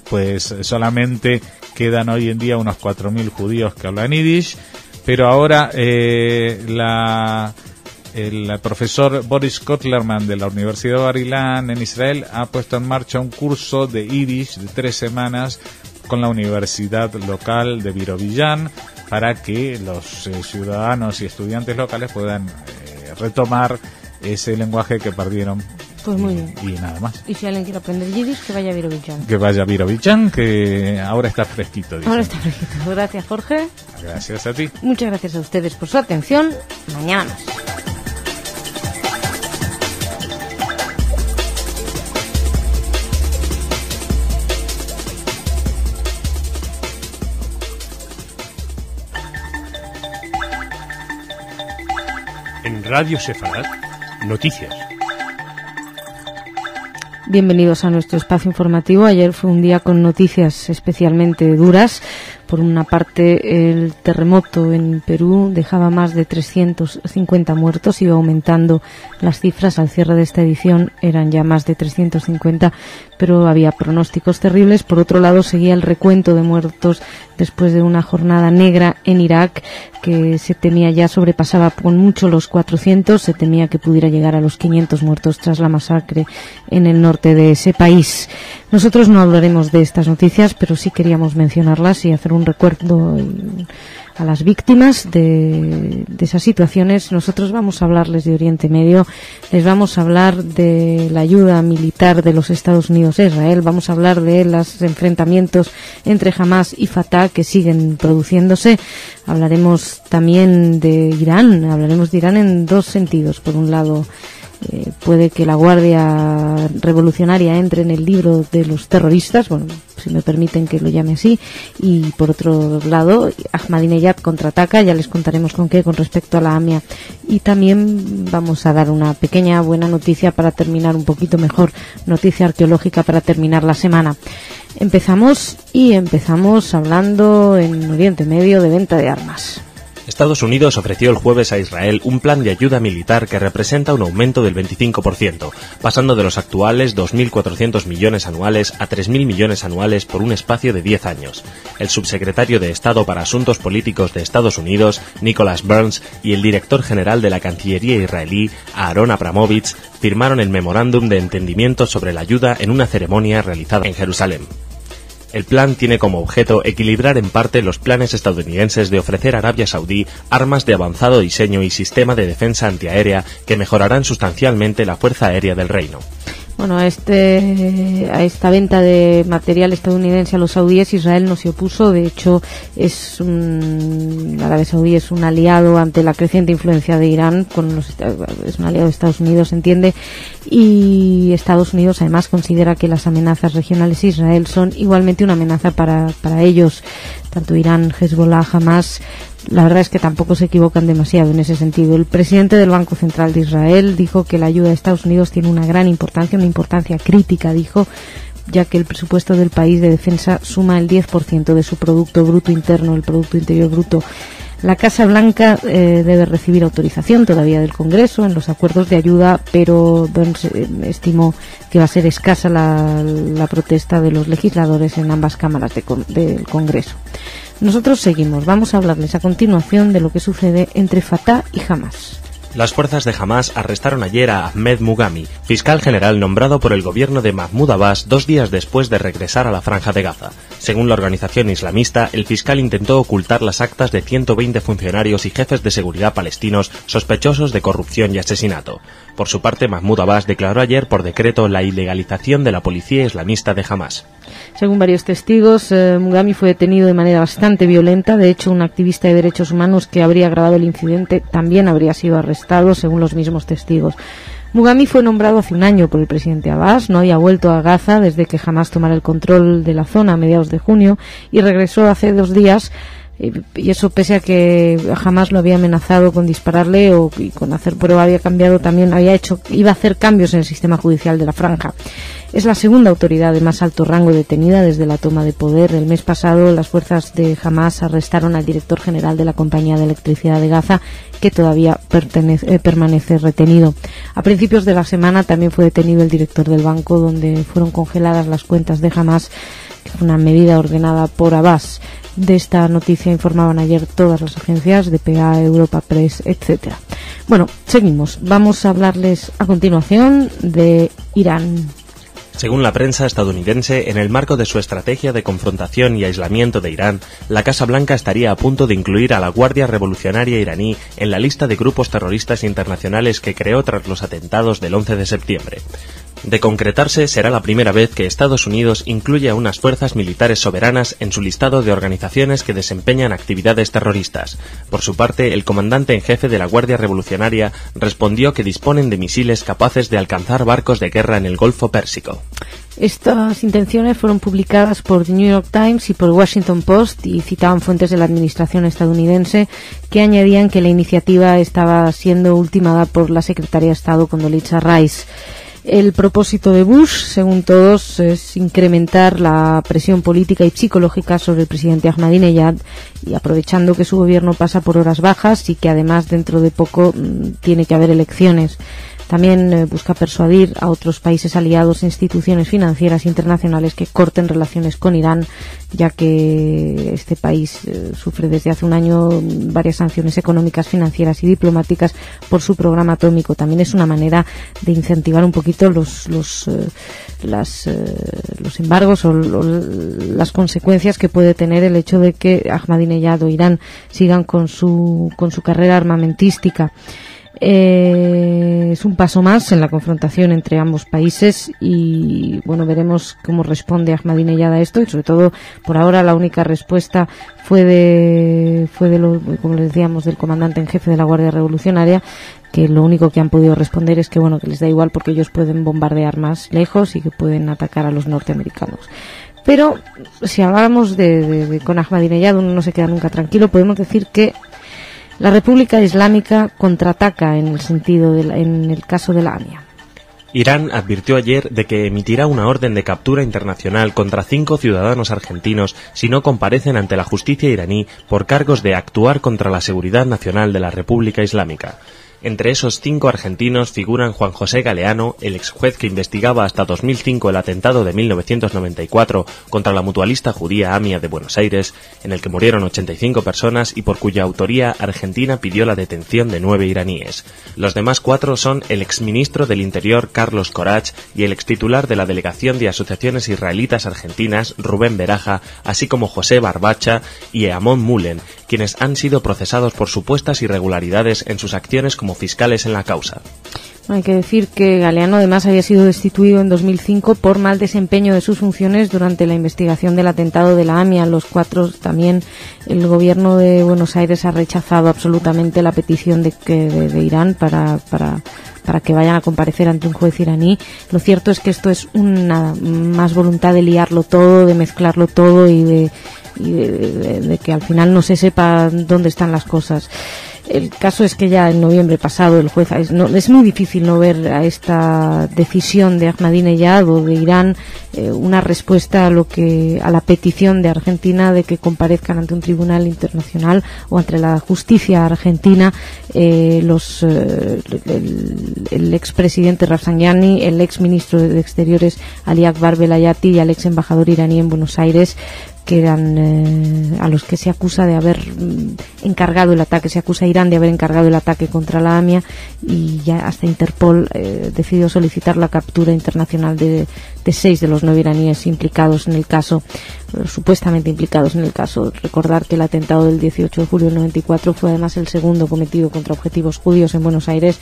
Pues solamente quedan hoy en día unos 4.000 judíos que hablan yiddish, pero ahora el profesor Boris Kotlerman de la Universidad de Bar-Ilan en Israel ha puesto en marcha un curso de yiddish de 3 semanas con la universidad local de Birobidzhan, para que los ciudadanos y estudiantes locales puedan retomar ese lenguaje que perdieron. Pues muy bien. Y nada más. Y si alguien quiere aprender yiddish, que vaya a Birobidzhan. Que vaya a Birobidzhan, que ahora está fresquito. Dicen. Ahora está fresquito. Gracias, Jorge. Gracias a ti. Muchas gracias a ustedes por su atención. Mañana más. En Radio Sefarad, noticias. Bienvenidos a nuestro espacio informativo. Ayer fue un día con noticias especialmente duras. Por una parte, el terremoto en Perú dejaba más de 350 muertos, iba aumentando las cifras. Al cierre de esta edición eran ya más de 350, pero había pronósticos terribles. Por otro lado, seguía el recuento de muertos después de una jornada negra en Irak, que se temía ya sobrepasaba con mucho los 400, se temía que pudiera llegar a los 500 muertos tras la masacre en el norte de ese país. Nosotros no hablaremos de estas noticias, pero sí queríamos mencionarlas y hacer un recuerdo a las víctimas de esas situaciones. Nosotros vamos a hablarles de Oriente Medio, les vamos a hablar de la ayuda militar de los Estados Unidos a Israel, vamos a hablar de los enfrentamientos entre Hamas y Fatah que siguen produciéndose. Hablaremos también de Irán, hablaremos de Irán en dos sentidos. Por un lado, puede que la Guardia Revolucionaria entre en el libro de los terroristas, bueno, si me permiten que lo llame así, y por otro lado Ahmadinejad contraataca, ya les contaremos con qué, con respecto a la AMIA. Y también vamos a dar una pequeña buena noticia para terminar un poquito mejor, noticia arqueológica para terminar la semana. Empezamos hablando en Oriente Medio de venta de armas. Estados Unidos ofreció el jueves a Israel un plan de ayuda militar que representa un aumento del 25%, pasando de los actuales 2.400 millones anuales a 3.000 millones anuales por un espacio de 10 años. El subsecretario de Estado para Asuntos Políticos de Estados Unidos, Nicholas Burns, y el director general de la Cancillería israelí, Aaron Abramovich, firmaron el memorándum de entendimiento sobre la ayuda en una ceremonia realizada en Jerusalén. El plan tiene como objeto equilibrar en parte los planes estadounidenses de ofrecer a Arabia Saudí armas de avanzado diseño y sistema de defensa antiaérea que mejorarán sustancialmente la fuerza aérea del reino. Bueno, a esta venta de material estadounidense a los saudíes, Israel no se opuso. De hecho, Arabia Saudí es un aliado ante la creciente influencia de Irán, es un aliado de Estados Unidos, se entiende, y Estados Unidos además considera que las amenazas regionales de Israel son igualmente una amenaza para ellos, tanto Irán, Hezbollah, Hamas. La verdad es que tampoco se equivocan demasiado en ese sentido. El presidente del Banco Central de Israel dijo que la ayuda de Estados Unidos tiene una gran importancia, una importancia crítica, dijo, ya que el presupuesto del país de defensa suma el 10% de su Producto Bruto Interno, el Producto Interior Bruto. La Casa Blanca debe recibir autorización todavía del Congreso en los acuerdos de ayuda, pero Burns estimó que va a ser escasa la protesta de los legisladores en ambas cámaras del Congreso. Nosotros seguimos. Vamos a hablarles a continuación de lo que sucede entre Fatah y Hamas. Las fuerzas de Hamas arrestaron ayer a Ahmed Mughami, fiscal general nombrado por el gobierno de Mahmoud Abbas 2 días después de regresar a la Franja de Gaza. Según la organización islamista, el fiscal intentó ocultar las actas de 120 funcionarios y jefes de seguridad palestinos sospechosos de corrupción y asesinato. Por su parte, Mahmoud Abbas declaró ayer por decreto la ilegalización de la policía islamista de Hamas. Según varios testigos, Mughami fue detenido de manera bastante violenta. De hecho, un activista de derechos humanos que habría grabado el incidente también habría sido arrestado, según los mismos testigos. Mughami fue nombrado hace un año por el presidente Abbas, no había vuelto a Gaza desde que Hamas tomara el control de la zona a mediados de junio y regresó hace 2 días. Y eso pese a que jamás lo había amenazado con dispararle y con hacer prueba, había cambiado también, iba a hacer cambios en el sistema judicial de la franja. Es la segunda autoridad de más alto rango detenida desde la toma de poder. El mes pasado las fuerzas de Hamas arrestaron al director general de la compañía de electricidad de Gaza, que todavía permanece retenido. A principios de la semana también fue detenido el director del banco, donde fueron congeladas las cuentas de Hamas, que fue una medida ordenada por Abbas. De esta noticia informaban ayer todas las agencias, DPA, Europa Press, etcétera. Bueno, seguimos. Vamos a hablarles a continuación de Irán. Según la prensa estadounidense, en el marco de su estrategia de confrontación y aislamiento de Irán, la Casa Blanca estaría a punto de incluir a la Guardia Revolucionaria iraní en la lista de grupos terroristas internacionales que creó tras los atentados del 11 de septiembre. De concretarse, será la primera vez que Estados Unidos incluye a unas fuerzas militares soberanas en su listado de organizaciones que desempeñan actividades terroristas. Por su parte, el comandante en jefe de la Guardia Revolucionaria respondió que disponen de misiles capaces de alcanzar barcos de guerra en el Golfo Pérsico. Estas intenciones fueron publicadas por The New York Times y por Washington Post y citaban fuentes de la administración estadounidense que añadían que la iniciativa estaba siendo ultimada por la secretaria de Estado Condoleezza Rice. El propósito de Bush, según todos, es incrementar la presión política y psicológica sobre el presidente Ahmadinejad, y aprovechando que su gobierno pasa por horas bajas y que además dentro de poco tiene que haber elecciones. También busca persuadir a otros países aliados e instituciones financieras internacionales que corten relaciones con Irán, ya que este país sufre desde hace un año varias sanciones económicas, financieras y diplomáticas por su programa atómico. También es una manera de incentivar un poquito los embargos o las consecuencias que puede tener el hecho de que Ahmadinejad o Irán sigan con su carrera armamentística. Es un paso más en la confrontación entre ambos países y bueno, veremos cómo responde Ahmadinejad a esto, y sobre todo por ahora la única respuesta fue como les decíamos, del comandante en jefe de la Guardia Revolucionaria, que lo único que han podido responder es que bueno, que les da igual porque ellos pueden bombardear más lejos y que pueden atacar a los norteamericanos. Pero si hablamos con Ahmadinejad, uno no se queda nunca tranquilo. Podemos decir que la República Islámica contraataca en el caso de la AMIA. Irán advirtió ayer de que emitirá una orden de captura internacional contra 5 ciudadanos argentinos si no comparecen ante la justicia iraní por cargos de actuar contra la seguridad nacional de la República Islámica. Entre esos 5 argentinos figuran Juan José Galeano, el exjuez que investigaba hasta 2005 el atentado de 1994 contra la mutualista judía AMIA de Buenos Aires, en el que murieron 85 personas y por cuya autoría Argentina pidió la detención de 9 iraníes. Los demás 4 son el exministro del Interior Carlos Corach y el extitular de la Delegación de Asociaciones Israelitas Argentinas Rubén Beraja, así como José Barbacha y Amon Mulen, quienes han sido procesados por supuestas irregularidades en sus acciones como fiscales en la causa. Hay que decir que Galeano además había sido destituido en 2005 por mal desempeño de sus funciones durante la investigación del atentado de la AMIA. Los 4 también, el gobierno de Buenos Aires ha rechazado absolutamente la petición de Irán para que vayan a comparecer ante un juez iraní. Lo cierto es que esto es una más voluntad de liarlo todo, de mezclarlo todo y de que al final no se sepa dónde están las cosas. El caso es que ya en noviembre pasado el juez es muy difícil no ver a esta decisión de Ahmadinejad o de Irán una respuesta a la petición de Argentina de que comparezcan ante un tribunal internacional o ante la justicia argentina el expresidente Rafsanjani, el exministro de Exteriores Ali Akbar Velayati y el ex embajador iraní en Buenos Aires, que eran a los que se acusa de haber encargado el ataque, se acusa a Irán de haber encargado el ataque contra la AMIA, y ya hasta Interpol decidió solicitar la captura internacional de 6 de los 9 iraníes implicados en el caso, supuestamente implicados en el caso. Recordar que el atentado del 18 de julio del 94 fue además el segundo cometido contra objetivos judíos en Buenos Aires.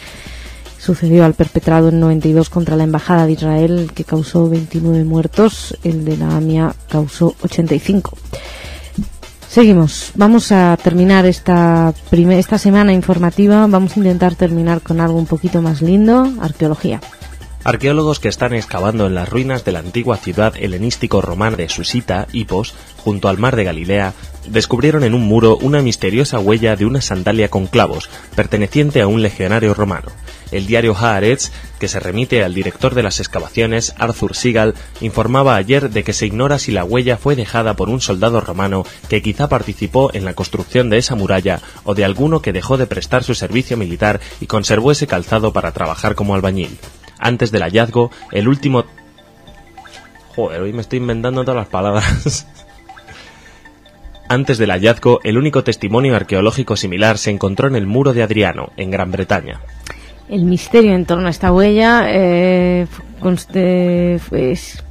Sucedió al perpetrado en 92 contra la Embajada de Israel, que causó 29 muertos. El de la AMIA causó 85. Seguimos. Vamos a terminar esta semana informativa. Vamos a intentar terminar con algo un poquito más lindo: arqueología. Arqueólogos que están excavando en las ruinas de la antigua ciudad helenístico-romana de Susita, Hipos, junto al mar de Galilea, descubrieron en un muro una misteriosa huella de una sandalia con clavos, perteneciente a un legionario romano. El diario Haaretz, que se remite al director de las excavaciones, Arthur Segal, informaba ayer de que se ignora si la huella fue dejada por un soldado romano que quizá participó en la construcción de esa muralla o de alguno que dejó de prestar su servicio militar y conservó ese calzado para trabajar como albañil. Antes del hallazgo, el último... Joder, hoy me estoy inventando todas las palabras. Antes del hallazgo, el único testimonio arqueológico similar se encontró en el muro de Adriano, en Gran Bretaña. El misterio en torno a esta huella es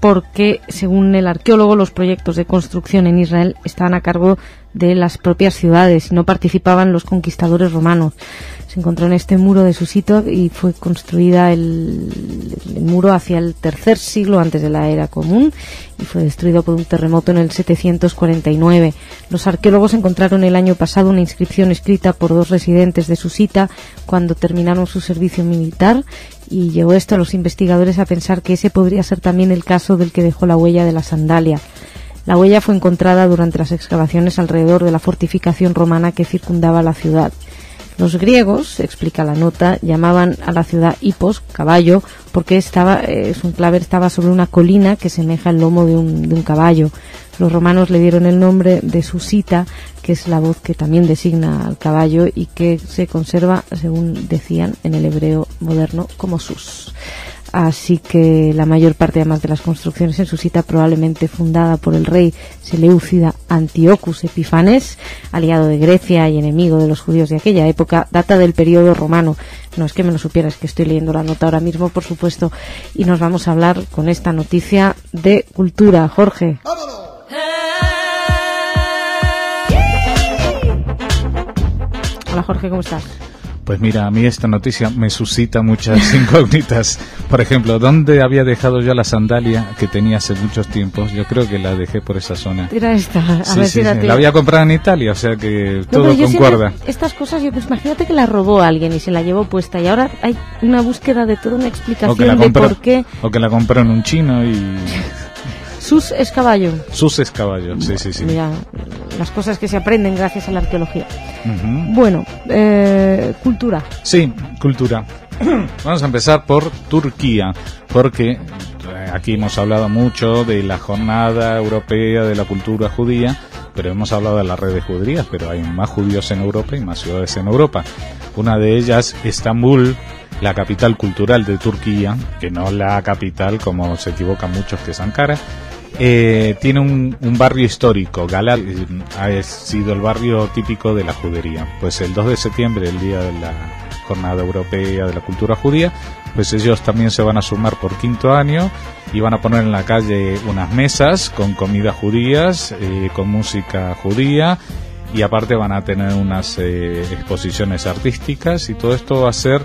porque, según el arqueólogo, los proyectos de construcción en Israel estaban a cargo de las propias ciudades y no participaban los conquistadores romanos. Se encontró en este muro de Susito y fue construida el muro hacia el tercer siglo antes de la era común y fue destruido por un terremoto en el 749. Los arqueólogos encontraron el año pasado una inscripción escrita por 2 residentes de Susita cuando terminaron su servicio militar, y llevó esto a los investigadores a pensar que ese podría ser también el caso del que dejó la huella de la sandalia. La huella fue encontrada durante las excavaciones alrededor de la fortificación romana que circundaba la ciudad. Los griegos, explica la nota, llamaban a la ciudad Hipos, caballo, porque su enclave estaba sobre una colina que semeja el lomo de un caballo. Los romanos le dieron el nombre de Susita, que es la voz que también designa al caballo y que se conserva, según decían, en el hebreo moderno como Sus. Así que la mayor parte, además de las construcciones en Susita, probablemente fundada por el rey Seleucida Antiochus Epifanes, aliado de Grecia y enemigo de los judíos de aquella época, data del periodo romano. No es que me lo supieras, que estoy leyendo la nota ahora mismo, por supuesto, y nos vamos a hablar con esta noticia de cultura. Jorge. ¡Vámonos! Hola Jorge, ¿cómo estás? Pues mira, a mí esta noticia me suscita muchas incógnitas. Por ejemplo, ¿dónde había dejado yo la sandalia que tenía hace muchos tiempos? Yo creo que la dejé por esa zona. Era esta, Sí. La había comprado en Italia, o sea que todo concuerda. Estas cosas, pues imagínate que la robó alguien y se la llevó puesta y ahora hay una búsqueda de toda una explicación de por qué. O que la compró en un chino y... Sus es caballo. Sus es caballo, sí. Mira, las cosas que se aprenden gracias a la arqueología. Uh-huh. Bueno, cultura. Sí, cultura. Vamos a empezar por Turquía, porque aquí hemos hablado mucho de la jornada europea de la cultura judía, pero hemos hablado de la red de judías, pero hay más judíos en Europa y más ciudades en Europa. Una de ellas, Estambul, la capital cultural de Turquía, que no la capital, como se equivocan muchos, que es Ankara. Tiene un barrio histórico. Galat ha sido el barrio típico de la judería. Pues el 2 de septiembre, el día de la Jornada Europea de la Cultura Judía, pues ellos también se van a sumar por 5º año y van a poner en la calle unas mesas con comidas judías, con música judía, y aparte van a tener unas exposiciones artísticas, y todo esto va a ser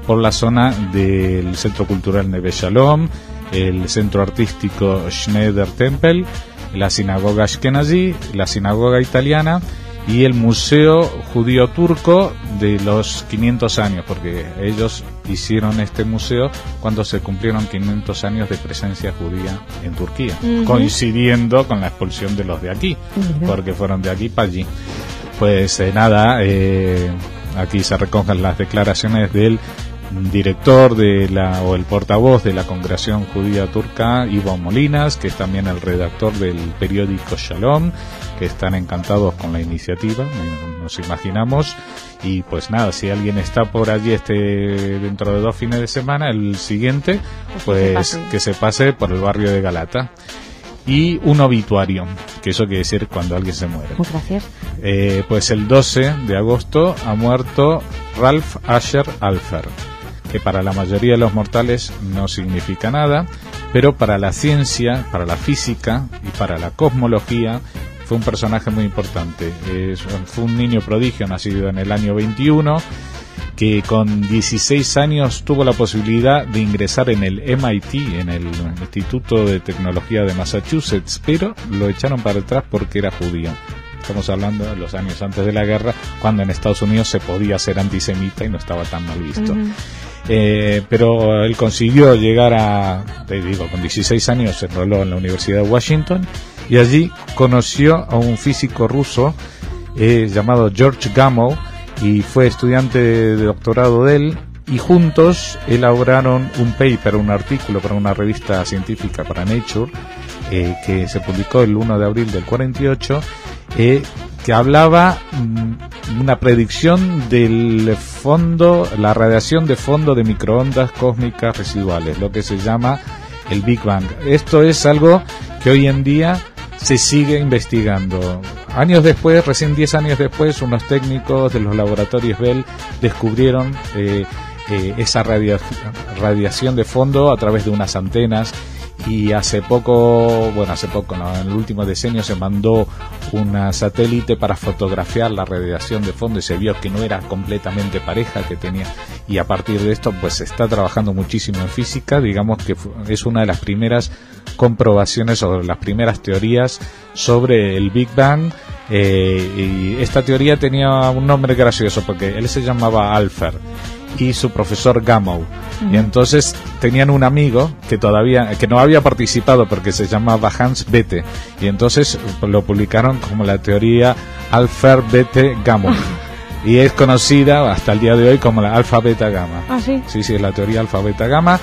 por la zona del Centro Cultural Neve Shalom, el Centro Artístico Schneider Tempel, la Sinagoga Ashkenazi, la Sinagoga Italiana y el Museo Judío Turco de los 500 años, porque ellos hicieron este museo cuando se cumplieron 500 años de presencia judía en Turquía, coincidiendo con la expulsión de los de aquí, porque fueron de aquí para allí. Pues aquí se recogen las declaraciones del director o el portavoz de la Congregación Judía Turca, Ivo Molinas, que es también el redactor del periódico Shalom, que están encantados con la iniciativa, nos imaginamos. Y pues nada, si alguien está por allí dentro de 2 fines de semana, el siguiente, pues que se pase por el barrio de Galata. Y un obituario, que eso quiere decir cuando alguien se muere. Gracias. Pues el 12 de agosto ha muerto Ralph Asher Alfer, que para la mayoría de los mortales no significa nada, pero para la ciencia, para la física y para la cosmología fue un personaje muy importante. Fue un niño prodigio nacido en el año 21, que con 16 años tuvo la posibilidad de ingresar en el MIT, en el Instituto de Tecnología de Massachusetts, pero lo echaron para atrás porque era judío. Estamos hablando de los años antes de la guerra, cuando en Estados Unidos se podía ser antisemita y no estaba tan mal visto. Pero él consiguió llegar con 16 años se enroló en la Universidad de Washington y allí conoció a un físico ruso llamado George Gamow, y fue estudiante de doctorado de él, y juntos elaboraron un artículo para una revista científica, para Nature, que se publicó el 1 de abril del 48, que hablaba una predicción del fondo, la radiación de fondo de microondas cósmicas residuales, lo que se llama el Big Bang. Esto es algo que hoy en día se sigue investigando. Años después, recién 10 años después, unos técnicos de los laboratorios Bell descubrieron esa radiación de fondo a través de unas antenas, y hace poco no, en el último decenio se mandó un satélite para fotografiar la radiación de fondo y se vio que no era completamente pareja, que tenía, y a partir de esto pues se está trabajando muchísimo en física. Digamos que es una de las primeras comprobaciones o las primeras teorías sobre el Big Bang, y esta teoría tenía un nombre gracioso porque él se llamaba Alfer y su profesor Gamow, y entonces tenían un amigo que no había participado porque se llamaba Hans Bethe, y entonces lo publicaron como la teoría Alfer Bethe Gamow, y es conocida hasta el día de hoy como la alfa beta gamma. Sí, es la teoría alfa beta gamma,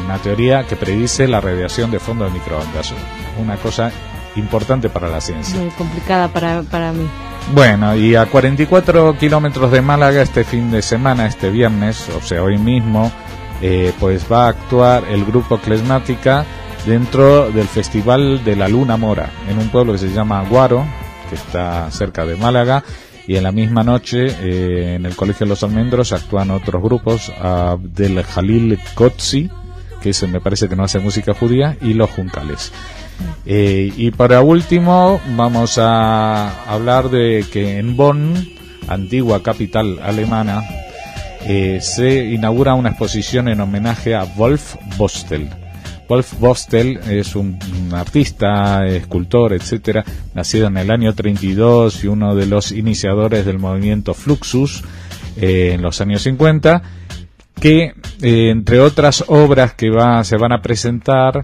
una teoría que predice la radiación de fondo de microondas, una cosa importante para la ciencia. Muy complicada para mí. Bueno, y a 44 kilómetros de Málaga este fin de semana, este viernes, o sea, hoy mismo, pues va a actuar el grupo Klezmática dentro del Festival de la Luna Mora, en un pueblo que se llama Guaro, que está cerca de Málaga, y en la misma noche, en el Colegio de los Almendros, actúan otros grupos, del Jalil Kotzi, que me parece que no hace música judía, y los Juncales. Y para último vamos a hablar de que en Bonn antigua capital alemana, se inaugura una exposición en homenaje a Wolf Bostel. Wolf Bostel es un artista, escultor, etcétera, nacido en el año 32 y uno de los iniciadores del movimiento Fluxus en los años 50, que entre otras obras que se van a presentar,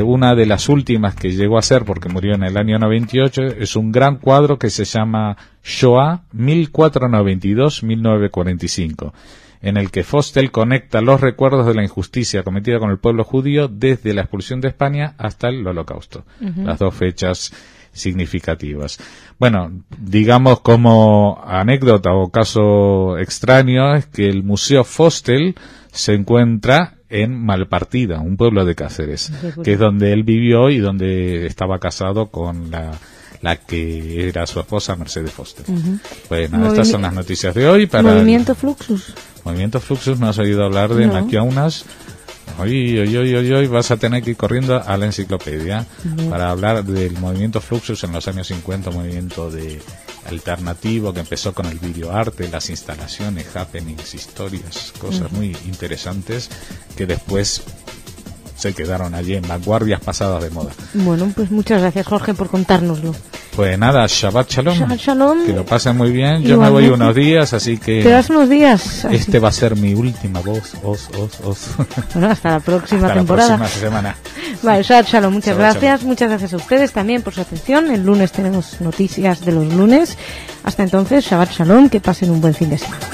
una de las últimas que llegó a hacer, porque murió en el año 98, es un gran cuadro que se llama Shoah 1492-1945, en el que Bostel conecta los recuerdos de la injusticia cometida con el pueblo judío desde la expulsión de España hasta el Holocausto. Las dos fechas significativas. Bueno, digamos como anécdota o caso extraño es que el Museo Bostel se encuentra en Malpartida, un pueblo de Cáceres, que es donde él vivió y donde estaba casado con la que era su esposa, Mercedes Bostel. Pues nada, estas son las noticias de hoy. Para Movimiento Fluxus. Movimiento Fluxus, ¿no has oído hablar de Maquiaunas? Hoy vas a tener que ir corriendo a la enciclopedia para hablar del movimiento Fluxus en los años 50, un movimiento alternativo que empezó con el videoarte, las instalaciones, happenings, historias, cosas muy interesantes que después se quedaron allí en vanguardias pasadas de moda. Bueno, pues muchas gracias, Jorge, por contárnoslo. Pues nada, Shabbat Shalom. Shabbat Shalom. Que lo pasen muy bien. Yo me voy unos días, así que... Te das unos días. Este va a ser mi última voz. Bueno, hasta la próxima temporada. Hasta la próxima semana. Vale, Shabbat Shalom, muchas Shabbat gracias. Shalom. Muchas gracias a ustedes también por su atención. El lunes tenemos noticias de los lunes. Hasta entonces, Shabbat Shalom, que pasen un buen fin de semana.